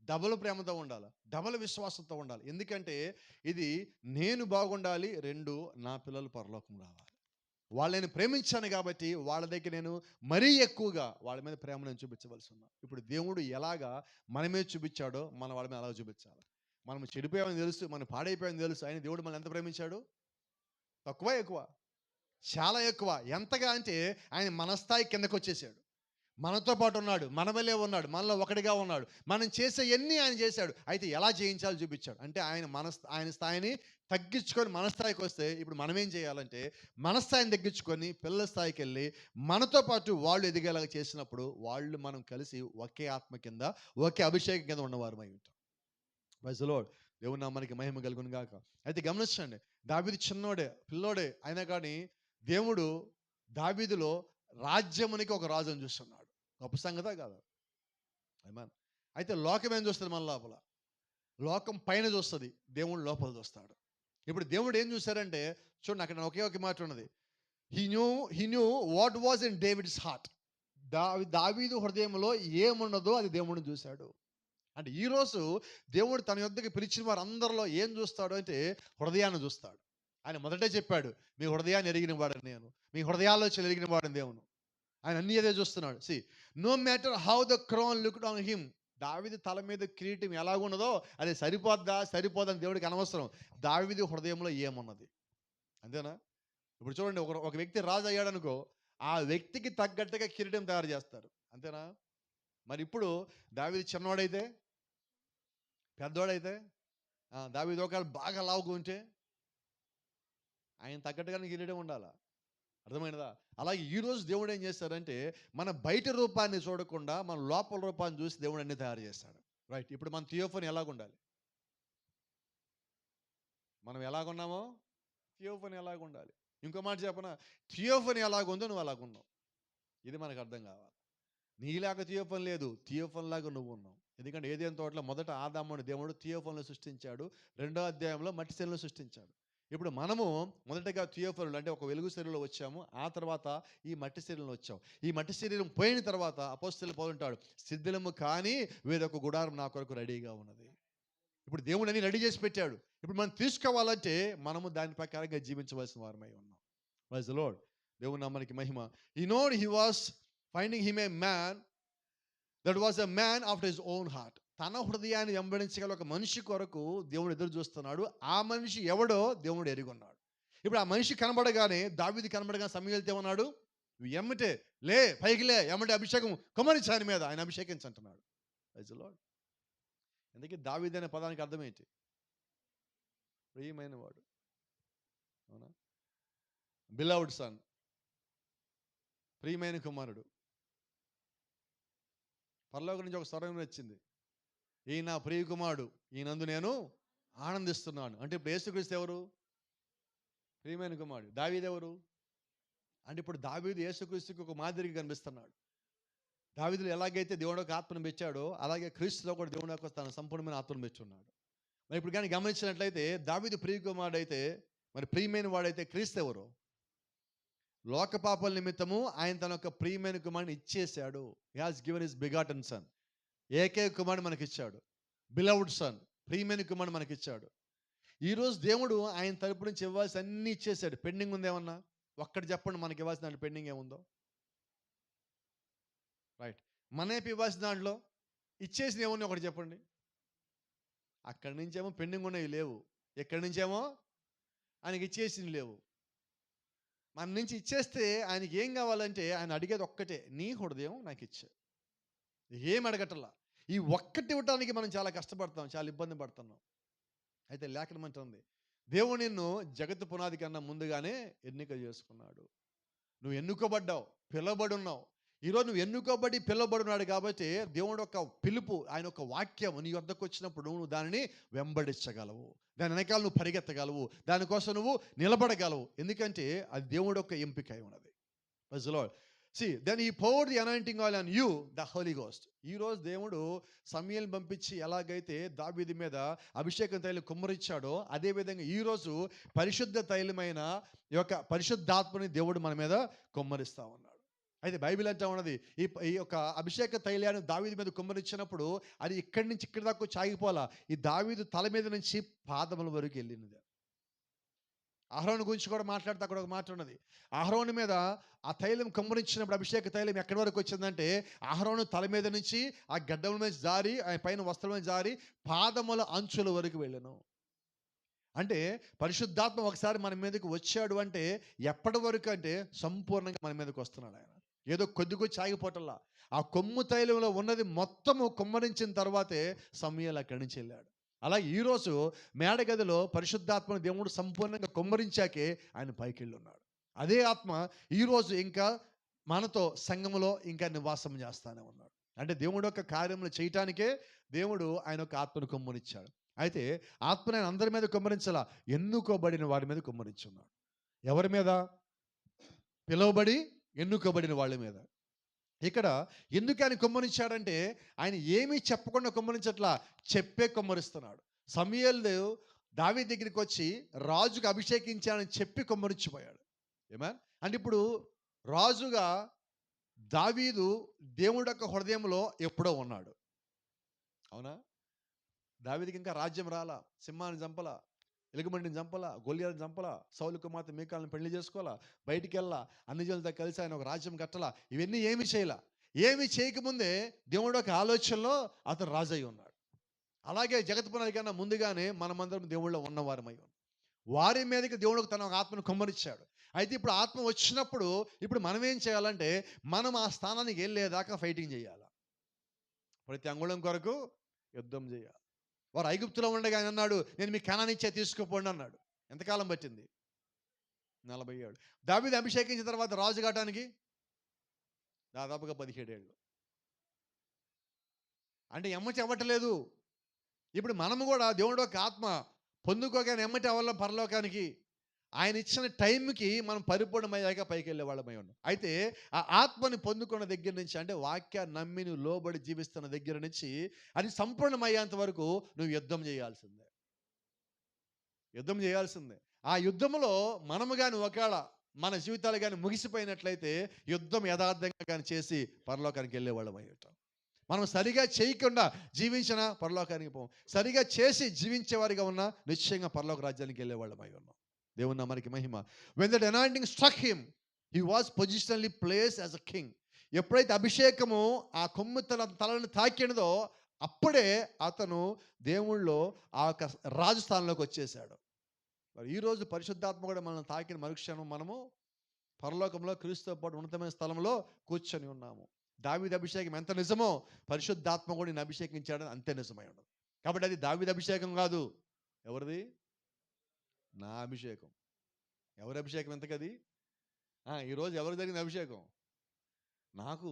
డబల్ ప్రేమతో ఉండాలి, డబల్ విశ్వాసంతో ఉండాలి. ఎందుకంటే ఇది నేను బాగుండాలి, 2 నా పిల్లలు పరలోకం రావాలి. వాళ్ళని ప్రేమించాను కాబట్టి వాళ్ళ దగ్గర నేను మరీ ఎక్కువగా వాళ్ళ మీద ప్రేమ నేను చూపించవలసి ఉన్నా. ఇప్పుడు దేవుడు ఎలాగా మన మీద చూపించాడో మన వాళ్ళ మీద అలాగ చూపించాలి. మనం చెడిపోయామని తెలుసు, మనం పాడైపోయామని తెలుసు, ఆయన దేవుడు మనల్ని ఎంత ప్రేమించాడు? తక్కువ ఎక్కువ? చాలా ఎక్కువ. ఎంతగా అంటే ఆయన మన స్థాయి కిందకు వచ్చేసాడు, మనతో పాటు ఉన్నాడు, మన వల్లే ఉన్నాడు, మనలో ఒకటిగా ఉన్నాడు. మనం చేసే ఎన్ని ఆయన చేశాడు. అయితే ఎలా జయించాలో చూపించాడు. అంటే ఆయన స్థాయిని తగ్గించుకొని మన స్థాయికి వస్తే ఇప్పుడు మనం ఏం చేయాలంటే మన స్థాయిని తగ్గించుకొని పిల్లల స్థాయికి వెళ్ళి మనతో పాటు వాళ్ళు ఎదిగేలాగా చేసినప్పుడు వాళ్ళు మనం కలిసి ఒకే ఆత్మ కింద, ఒకే అభిషేకం కింద ఉన్నవారు అయి ఉంటాం. Praise the Lord. దేవుని నామానికి మహిమ కలుగును గాక. అయితే గమనించండి, దావీదు చిన్నోడే, పిల్లోడే అయినా కానీ దేవుడు దావీదులో రాజ్యమునికి ఒక రాజుని చూస్తున్నాడు. గొప్ప సంగతే కాదు? ఆమేన్. అయితే లోకం ఏం చూస్తుంది మన లోపల? లోకం పైన చూస్తుంది, దేవుడు లోపల చూస్తాడు. ఇప్పుడు దేవుడు ఏం చూశారంటే, చూడండి అక్కడ ఒకే ఒక మాట ఉన్నది. He knew what was in David's heart. దావీదు హృదయంలో ఏమున్నదో అది దేవుడిని చూశాడు. అంటే ఈరోజు దేవుడు తన యొద్దకు పిలిచిన వారు అందరిలో ఏం చూస్తాడు అంటే హృదయాన్ని చూస్తాడు. ఆయన మొదటే చెప్పాడు, మీ హృదయాన్ని ఎరిగిన వాడని నేను, మీ హృదయాలోచన ఎరిగిన వాడని దేవుడు. ఆయన అన్ని అదే చూస్తున్నాడు. See no matter how the crown looked on him. దావీదు తల మీద కిరీటం ఎలాగున్నదో అది సరిపోదని దేవుడికి అనవసరం. దావీదు హృదయంలో ఏమున్నది, అంతేనా? ఇప్పుడు చూడండి, ఒక వ్యక్తి రాజు అయ్యాడు అనుకో, ఆ వ్యక్తికి తగ్గట్టుగా కిరీటం తయారు చేస్తారు, అంతేనా? మరి ఇప్పుడు దావీదు చిన్నవాడైతే, పెద్దవాడైతే, దావీదు ఒకవేళ బాగా లావుగా ఉంటే ఆయన తగ్గట్టుగానే కిరీటం ఉండాలా? అర్థమైనదా? అలాగే ఈరోజు దేవుడు ఏం చేస్తాడంటే మన బయట రూపాన్ని చూడకుండా మన లోపల రూపాన్ని చూసి దేవుడు అన్ని తయారు చేస్తాడు. రైట్. ఇప్పుడు మన థియోఫనీ ఎలాగుండాలి? మనం ఎలాగున్నామో థియోఫనీ ఎలాగుండాలి? ఇంకో మాట చెప్పనా, థియోఫనీ ఎలాగుందో నువ్వు అలాగున్నావు. ఇది మనకు అర్థం కావాలి. నీలాగా థియోఫనీ లేదు, థియోఫనీ లాగా నువ్వు ఉన్నావు. ఎందుకంటే ఏదైనా తోటలో మొదట ఆదాముని దేవుడు థియోఫనీలో సృష్టించాడు, 2వ అధ్యాయంలో మట్టి శరీరంలో సృష్టించాడు. ఇప్పుడు మనము మొదటగా థియోఫనులు అంటే ఒక వెలుగు శరీరంలో వచ్చాము, ఆ తర్వాత ఈ మట్టి శరీరంలో వచ్చాము. ఈ మట్టి శరీరం పోయిన తర్వాత అపోస్తలుడు పౌలు అంటాడు, సిద్ధులము కానీ వేరొక గుడారం నా కొరకు రెడీగా ఉన్నది. ఇప్పుడు దేవుడు అన్ని రెడీ చేసి పెట్టాడు. ఇప్పుడు మనం తీసుకోవాలంటే మనము దాని ప్రకారంగా జీవించవలసిన వారమై ఉన్నాం. Praise the Lord. దేవుని నామానికి మహిమ. He was finding him a man that was a man after his own heart. తన హృదయాన్ని వెంబడించగల ఒక మనిషి కొరకు దేవుడు ఎదురు చూస్తున్నాడు. ఆ మనిషి ఎవడో దేవుడు ఎరుగున్నాడు. ఇప్పుడు ఆ మనిషి కనబడగానే, దావీదు కనబడగానే సమూయేలు ఏమన్నాడు, ఎమ్మటే లే, పైకి లే, ఎమ్మటే అభిషేకం కుమ్మరించి ఆయన మీద, ఆయన అభిషేకించంటున్నాడు. Praise the lord. అందుకే దావీదు అనే పదానికి అర్థం ఏంటి? ప్రియమైన వాడు, అవునా? బిలవ్డ్ సన్, ప్రియమైన కుమారుడు. పరలోకం నుంచి ఒక స్వరం వచ్చింది, ఈయన నా ప్రియ కుమారుడు, ఈయనందు నేను ఆనందిస్తున్నాను. అంటే ఇప్పుడు యేసుక్రీస్తు ఎవరు? ప్రియమైన కుమారుడు. దావీదు ఎవరు? అంటే ఇప్పుడు దావీదు యేసుక్రీస్తుకి ఒక మాదిరిగా కనిపిస్తున్నాడు. దావీదులో ఎలాగైతే దేవుడు ఒక ఆత్మను పెంచాడో, అలాగే క్రీస్తులో కూడా దేవుడు యొక్క తన సంపూర్ణమైన ఆత్మను పెంచున్నాడు. మరి ఇప్పుడు కానీ గమనించినట్లయితే దావీదు ప్రియ కుమారుడు అయితే, మరి ప్రియమైన వాడైతే క్రీస్తు ఎవరు? లోక పాపాల నిమిత్తము ఆయన తన యొక్క ప్రియమైన కుమారుని ఇచ్చేశాడు. He has given his begotten sun. ఏకైక కుమారుడు మనకిచ్చాడు. బిలవ్డ్ సన్, ప్రియమైన కుమారుడు మనకిచ్చాడు. ఈరోజు దేవుడు ఆయన తరపు నుంచి ఇవ్వాల్సి అన్నీ ఇచ్చేసాడు. పెండింగ్ ఉందేమన్నా? ఒక్కటి చెప్పండి, మనకి ఇవ్వాల్సిన దాంట్లో పెండింగ్ ఏముందో? రైట్. మనైపు ఇవ్వాల్సిన దాంట్లో ఇచ్చేసిన ఏమున్నాయి ఒకటి చెప్పండి. అక్కడి నుంచేమో పెండింగ్ ఉన్నవి లేవు, ఎక్కడి నుంచేమో ఆయనకి ఇచ్చేసినవి లేవు. మన నుంచి ఇచ్చేస్తే ఆయనకి ఏం కావాలంటే ఆయన అడిగేది ఒక్కటే, నీ హృదయం నాకు ఇచ్చే. ఏం అడగటల్లా. ఈ ఒక్కటి ఇవ్వటానికి మనం చాలా కష్టపడతాం, చాలా ఇబ్బంది పడుతున్నాం. అయితే లేఖనం అంటుంది, దేవుడు నిన్ను జగత్తు పునాది కన్నా ముందుగానే ఎన్నిక చేసుకున్నాడు. నువ్వు ఎన్నుకోబడ్డావు, పిలువబడి ఉన్నావు. ఈరోజు నువ్వు ఎన్నుకోబడి పిలువబడి ఉన్నాడు కాబట్టి దేవుడు ఒక పిలుపు, ఆయన ఒక వాక్యం నీ వద్దకు వచ్చినప్పుడు నువ్వు దానిని వెంబడించగలవు, దాని వెనకాల నువ్వు పరిగెత్తగలవు, దానికోసం నువ్వు నిలబడగలవు. ఎందుకంటే అది దేవుడు యొక్క ఎంపిక అయి ఉన్నది. Praise the Lord. See, then he poured the anointing oil on you, the Holy Ghost. ఈరోజు దేవుడు సమూయేలుని పంపించి ఎలాగైతే దావీదు మీద అభిషేకం తైలం కుమ్మరించాడో, అదేవిధంగా ఈరోజు పరిశుద్ధ తైలమైన ఈ యొక్క పరిశుద్ధాత్మని దేవుడు మన మీద కుమ్మరిస్తూ ఉన్నాడు. అయితే బైబిల్ అంటా ఉన్నది, ఈ యొక్క అభిషేక తైలాన్ని దావీదు మీద కుమ్మరించినప్పుడు అది ఇక్కడి నుంచి ఇక్కడి దాకా ఆగిపోలా, ఈ దావీదు తల మీద నుంచి పాదముల వరకు వెళ్ళినది. అహరోను గురించి కూడా మాట్లాడితే అక్కడ ఒక మాట ఉన్నది. అహరోను మీద ఆ తైలం కుమ్మరించినప్పుడు అభిషేక తైలం ఎక్కడి వరకు వచ్చిందంటే, అహరోను తల మీద నుంచి ఆ గడ్డల మీద జారి, ఆయన పైన వస్త్రం మీద జారి పాదముల అంచుల వరకు వెళ్ళను. అంటే పరిశుద్ధాత్మ ఒకసారి మన మీదకి వచ్చాడు అంటే ఎప్పటి వరకు అంటే సంపూర్ణంగా మన మీదకి వస్తున్నాడు ఆయన. ఏదో కొద్దిగా ఆగిపోవటంలా, ఆ కొమ్ము తైలంలో ఉన్నది మొత్తము కుమ్మరించిన తర్వాతే సమూయేలు అక్కడి నుంచి వెళ్ళాడు. అలాగే ఈరోజు మేడగదిలో పరిశుద్ధాత్మను దేవుడు సంపూర్ణంగా కుమ్మరించాకే ఆయన పైకి వెళ్ళి ఉన్నాడు. అదే ఆత్మ ఈరోజు ఇంకా మనతో సంఘములో ఇంకా నివాసం చేస్తానే ఉన్నాడు. అంటే దేవుడు యొక్క కార్యములు చేయటానికే దేవుడు ఆయన యొక్క ఆత్మను కుమ్మరించాడు. అయితే ఆత్మని ఆయన అందరి మీద కుమ్మరించాల, ఎన్నుకోబడిన వారి మీద కుమ్మరించున్నాడు. ఎవరి మీద? పిలువబడి ఎన్నుకోబడిన వాళ్ళ మీద. ఇక్కడ ఎందుకు ఆయన కుమ్మరించాడంటే, ఆయన ఏమీ చెప్పకుండా కుమ్మరించట్లా, చెప్పే కుమ్మరిస్తున్నాడు. సమూయేలు దావీదు దగ్గరికి వచ్చి రాజుకు అభిషేకించానని చెప్పి కుమ్మరించిపోయాడు. ఏమన్ అంటే ఇప్పుడు రాజుగా దావీదు దేవుడి యొక్క హృదయంలో ఎప్పుడో ఉన్నాడు. అవునా? దావీదుకి ఇంకా రాజ్యం రాలా, సింహాన్ని చంపలా, ఎలుగుబంటిని చంపలా, గొల్లియాలను చంపలా, సౌలు కుమార్తె మీకాలను పెళ్లి చేసుకోవాలా, బయటికి వెళ్ళా, అన్ని జనులతో కలిసి ఆయన ఒక రాజ్యం కట్టలా, ఇవన్నీ ఏమి చేయలా. ఏమి చేయకముందే దేవుడు ఒక ఆలోచనలో అతను రాజయ్య ఉన్నాడు. అలాగే జగత్పునాది కన్నా ముందుగానే మనమందరం దేవుళ్ళో ఉన్నవారమై ఉన్నాం. వారి మీదకి దేవుడికి తన ఆత్మను కుమ్మరించాడు. అయితే ఇప్పుడు ఆత్మ వచ్చినప్పుడు ఇప్పుడు మనం ఏం చేయాలంటే, మనం ఆ స్థానానికి వెళ్ళేదాకా ఫైటింగ్ చేయాలి. ప్రతి అంగుళం కొరకు యుద్ధం చేయాలి. వారు ఐగుప్తులో ఉండగా ఆయన అన్నాడు, నేను మీ కనానిచ్చే తీసుకుపోండి అన్నాడు. ఎంతకాలం పట్టింది? 40 ఏళ్ళు. దావీదు అభిషేకించిన తర్వాత రాజు కావటానికి దాదాపుగా 17 ఏళ్ళు. అంటే ఎమ్మటి అవ్వట్లేదు. ఇప్పుడు మనము కూడా దేవుడు ఒక ఆత్మ పొందుకోగానే ఎమ్మటి అవ్వాల పరలోకానికి. ఆయన ఇచ్చిన టైంకి మనం పరిపూర్ణమయ్యాక పైకి వెళ్ళే వాళ్ళమై ఉన్నాం. అయితే ఆ ఆత్మని పొందుకున్న దగ్గర నుంచి, అంటే వాక్యాన్ని నమ్మి నువ్వు లోబడి జీవిస్తున్న దగ్గర నుంచి అది సంపూర్ణమయ్యేంత వరకు నువ్వు యుద్ధం చేయాల్సిందే. యుద్ధం చేయాల్సిందే. ఆ యుద్ధంలో మనము కానీ ఒకవేళ మన జీవితాలు కానీ ముగిసిపోయినట్లయితే యుద్ధం యథార్థంగా కానీ చేసి పరలోకానికి వెళ్ళే వాళ్ళమై ఉంటాం. మనం సరిగా చేయకుండా జీవించిన పరలోకానికి పోం, సరిగా చేసి జీవించేవారిగా ఉన్నా నిశ్చయంగా పరలోక రాజ్యానికి వెళ్ళే వాళ్ళమై ఉన్నాం. దేవుని నామానికి మహిమ. When that anointing struck him, he was positionally placed as a king. ఎప్పుడైతే అభిషేకము ఆ కొమ్ము తలను తాకినదో అప్పుడే అతను దేవుళ్ళో ఆ రాజు స్థానంలోకి వచ్చేసాడు. మరి ఈరోజు పరిశుద్ధాత్మ కూడా మనల్ని తాకిన మరుక్షణం మనము పరలోకంలో క్రీస్తుతో పాటు ఉన్నతమైన స్థలంలో కూర్చొని ఉన్నాము. దావీదు అభిషేకం ఎంత నిజమో పరిశుద్ధాత్మ కూడా నేను అభిషేకించాడని అంతే నిజమై ఉండదు. కాబట్టి అది దావీదు అభిషేకం కాదు. ఎవరిది? నా అభిషేకం. ఎవరి అభిషేకం ఎంతకది? ఈరోజు ఎవరు జరిగిన అభిషేకం? నాకు.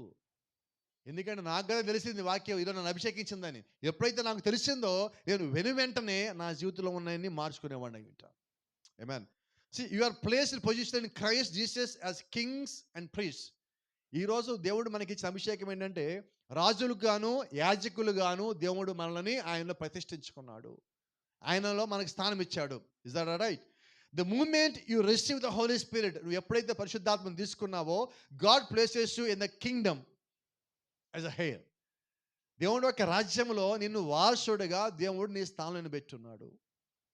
ఎందుకంటే నాకు కదా తెలిసింది వాక్యం ఈరోజు నన్ను అభిషేకించిందని. ఎప్పుడైతే నాకు తెలిసిందో నేను వెంటనే నా జీవితంలో ఉన్నాయన్ని మార్చుకునేవాడిని అయి ఉంటాను. ఆమేన్. See, you are placed in position in Christ Jesus as kings and priests. ఈరోజు దేవుడు మనకి ఇచ్చిన అభిషేకం ఏంటంటే, రాజులకు గాను యాజకులు గాను దేవుడు మనల్ని ఆయనలో ప్రతిష్ఠించుకున్నాడు. ఆయనలో మనకి స్థానం ఇచ్చాడు. Is that right? The moment you receive the Holy Spirit, నువ్వు ఎప్పుడైతే పరిశుద్ధాత్మను తీసుకున్నావో, God places you in the kingdom as a heir. దేవుడు యొక్క రాజ్యంలో నిన్ను వారసుడిగా దేవుడు నీ స్థానంలో పెట్టున్నాడు.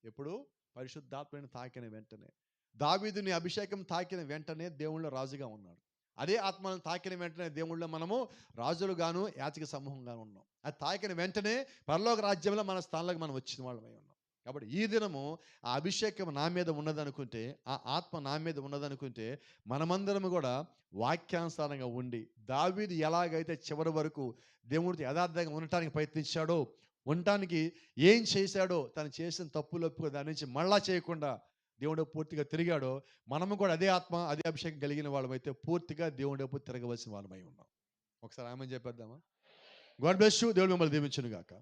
ఎప్పుడు? పరిశుద్ధాత్మని తాకిన వెంటనే. దావీదుని అభిషేకం తాకిన వెంటనే దేవుళ్ళో రాజుగా ఉన్నాడు. అదే ఆత్మను తాకిన వెంటనే దేవుళ్ళో మనము రాజులుగాను యాజక సమూహంగాను ఉన్నాం. అది తాకిన వెంటనే పరలోక రాజ్యంలో మన స్థానంలోకి మనం వచ్చిన వాళ్ళమై ఉన్నాం. కాబట్టి ఈ దినము ఆ అభిషేకం నా మీద ఉన్నదనుకుంటే, ఆ ఆత్మ నా మీద ఉన్నదనుకుంటే, మనమందరము కూడా వాక్యానుసారంగా ఉండి దావీదు ఎలాగైతే చివరి వరకు దేవుడితో యథార్థంగా ఉండటానికి ప్రయత్నించాడో, ఉండటానికి ఏం చేశాడో, తను చేసిన తప్పులొప్పుకో దాని నుంచి మళ్ళా చేయకుండా దేవుడు పూర్తిగా తిరిగాడో, మనము కూడా అదే ఆత్మ అదే అభిషేకం కలిగిన వాళ్ళమైతే పూర్తిగా దేవుడి వైపు తిరగవలసిన వాళ్ళమై ఉన్నాం. ఒకసారి ఆమేన్ చెప్పేద్దామా? God bless you. దేవుడు మిమ్మల్ని దీవించును గాక.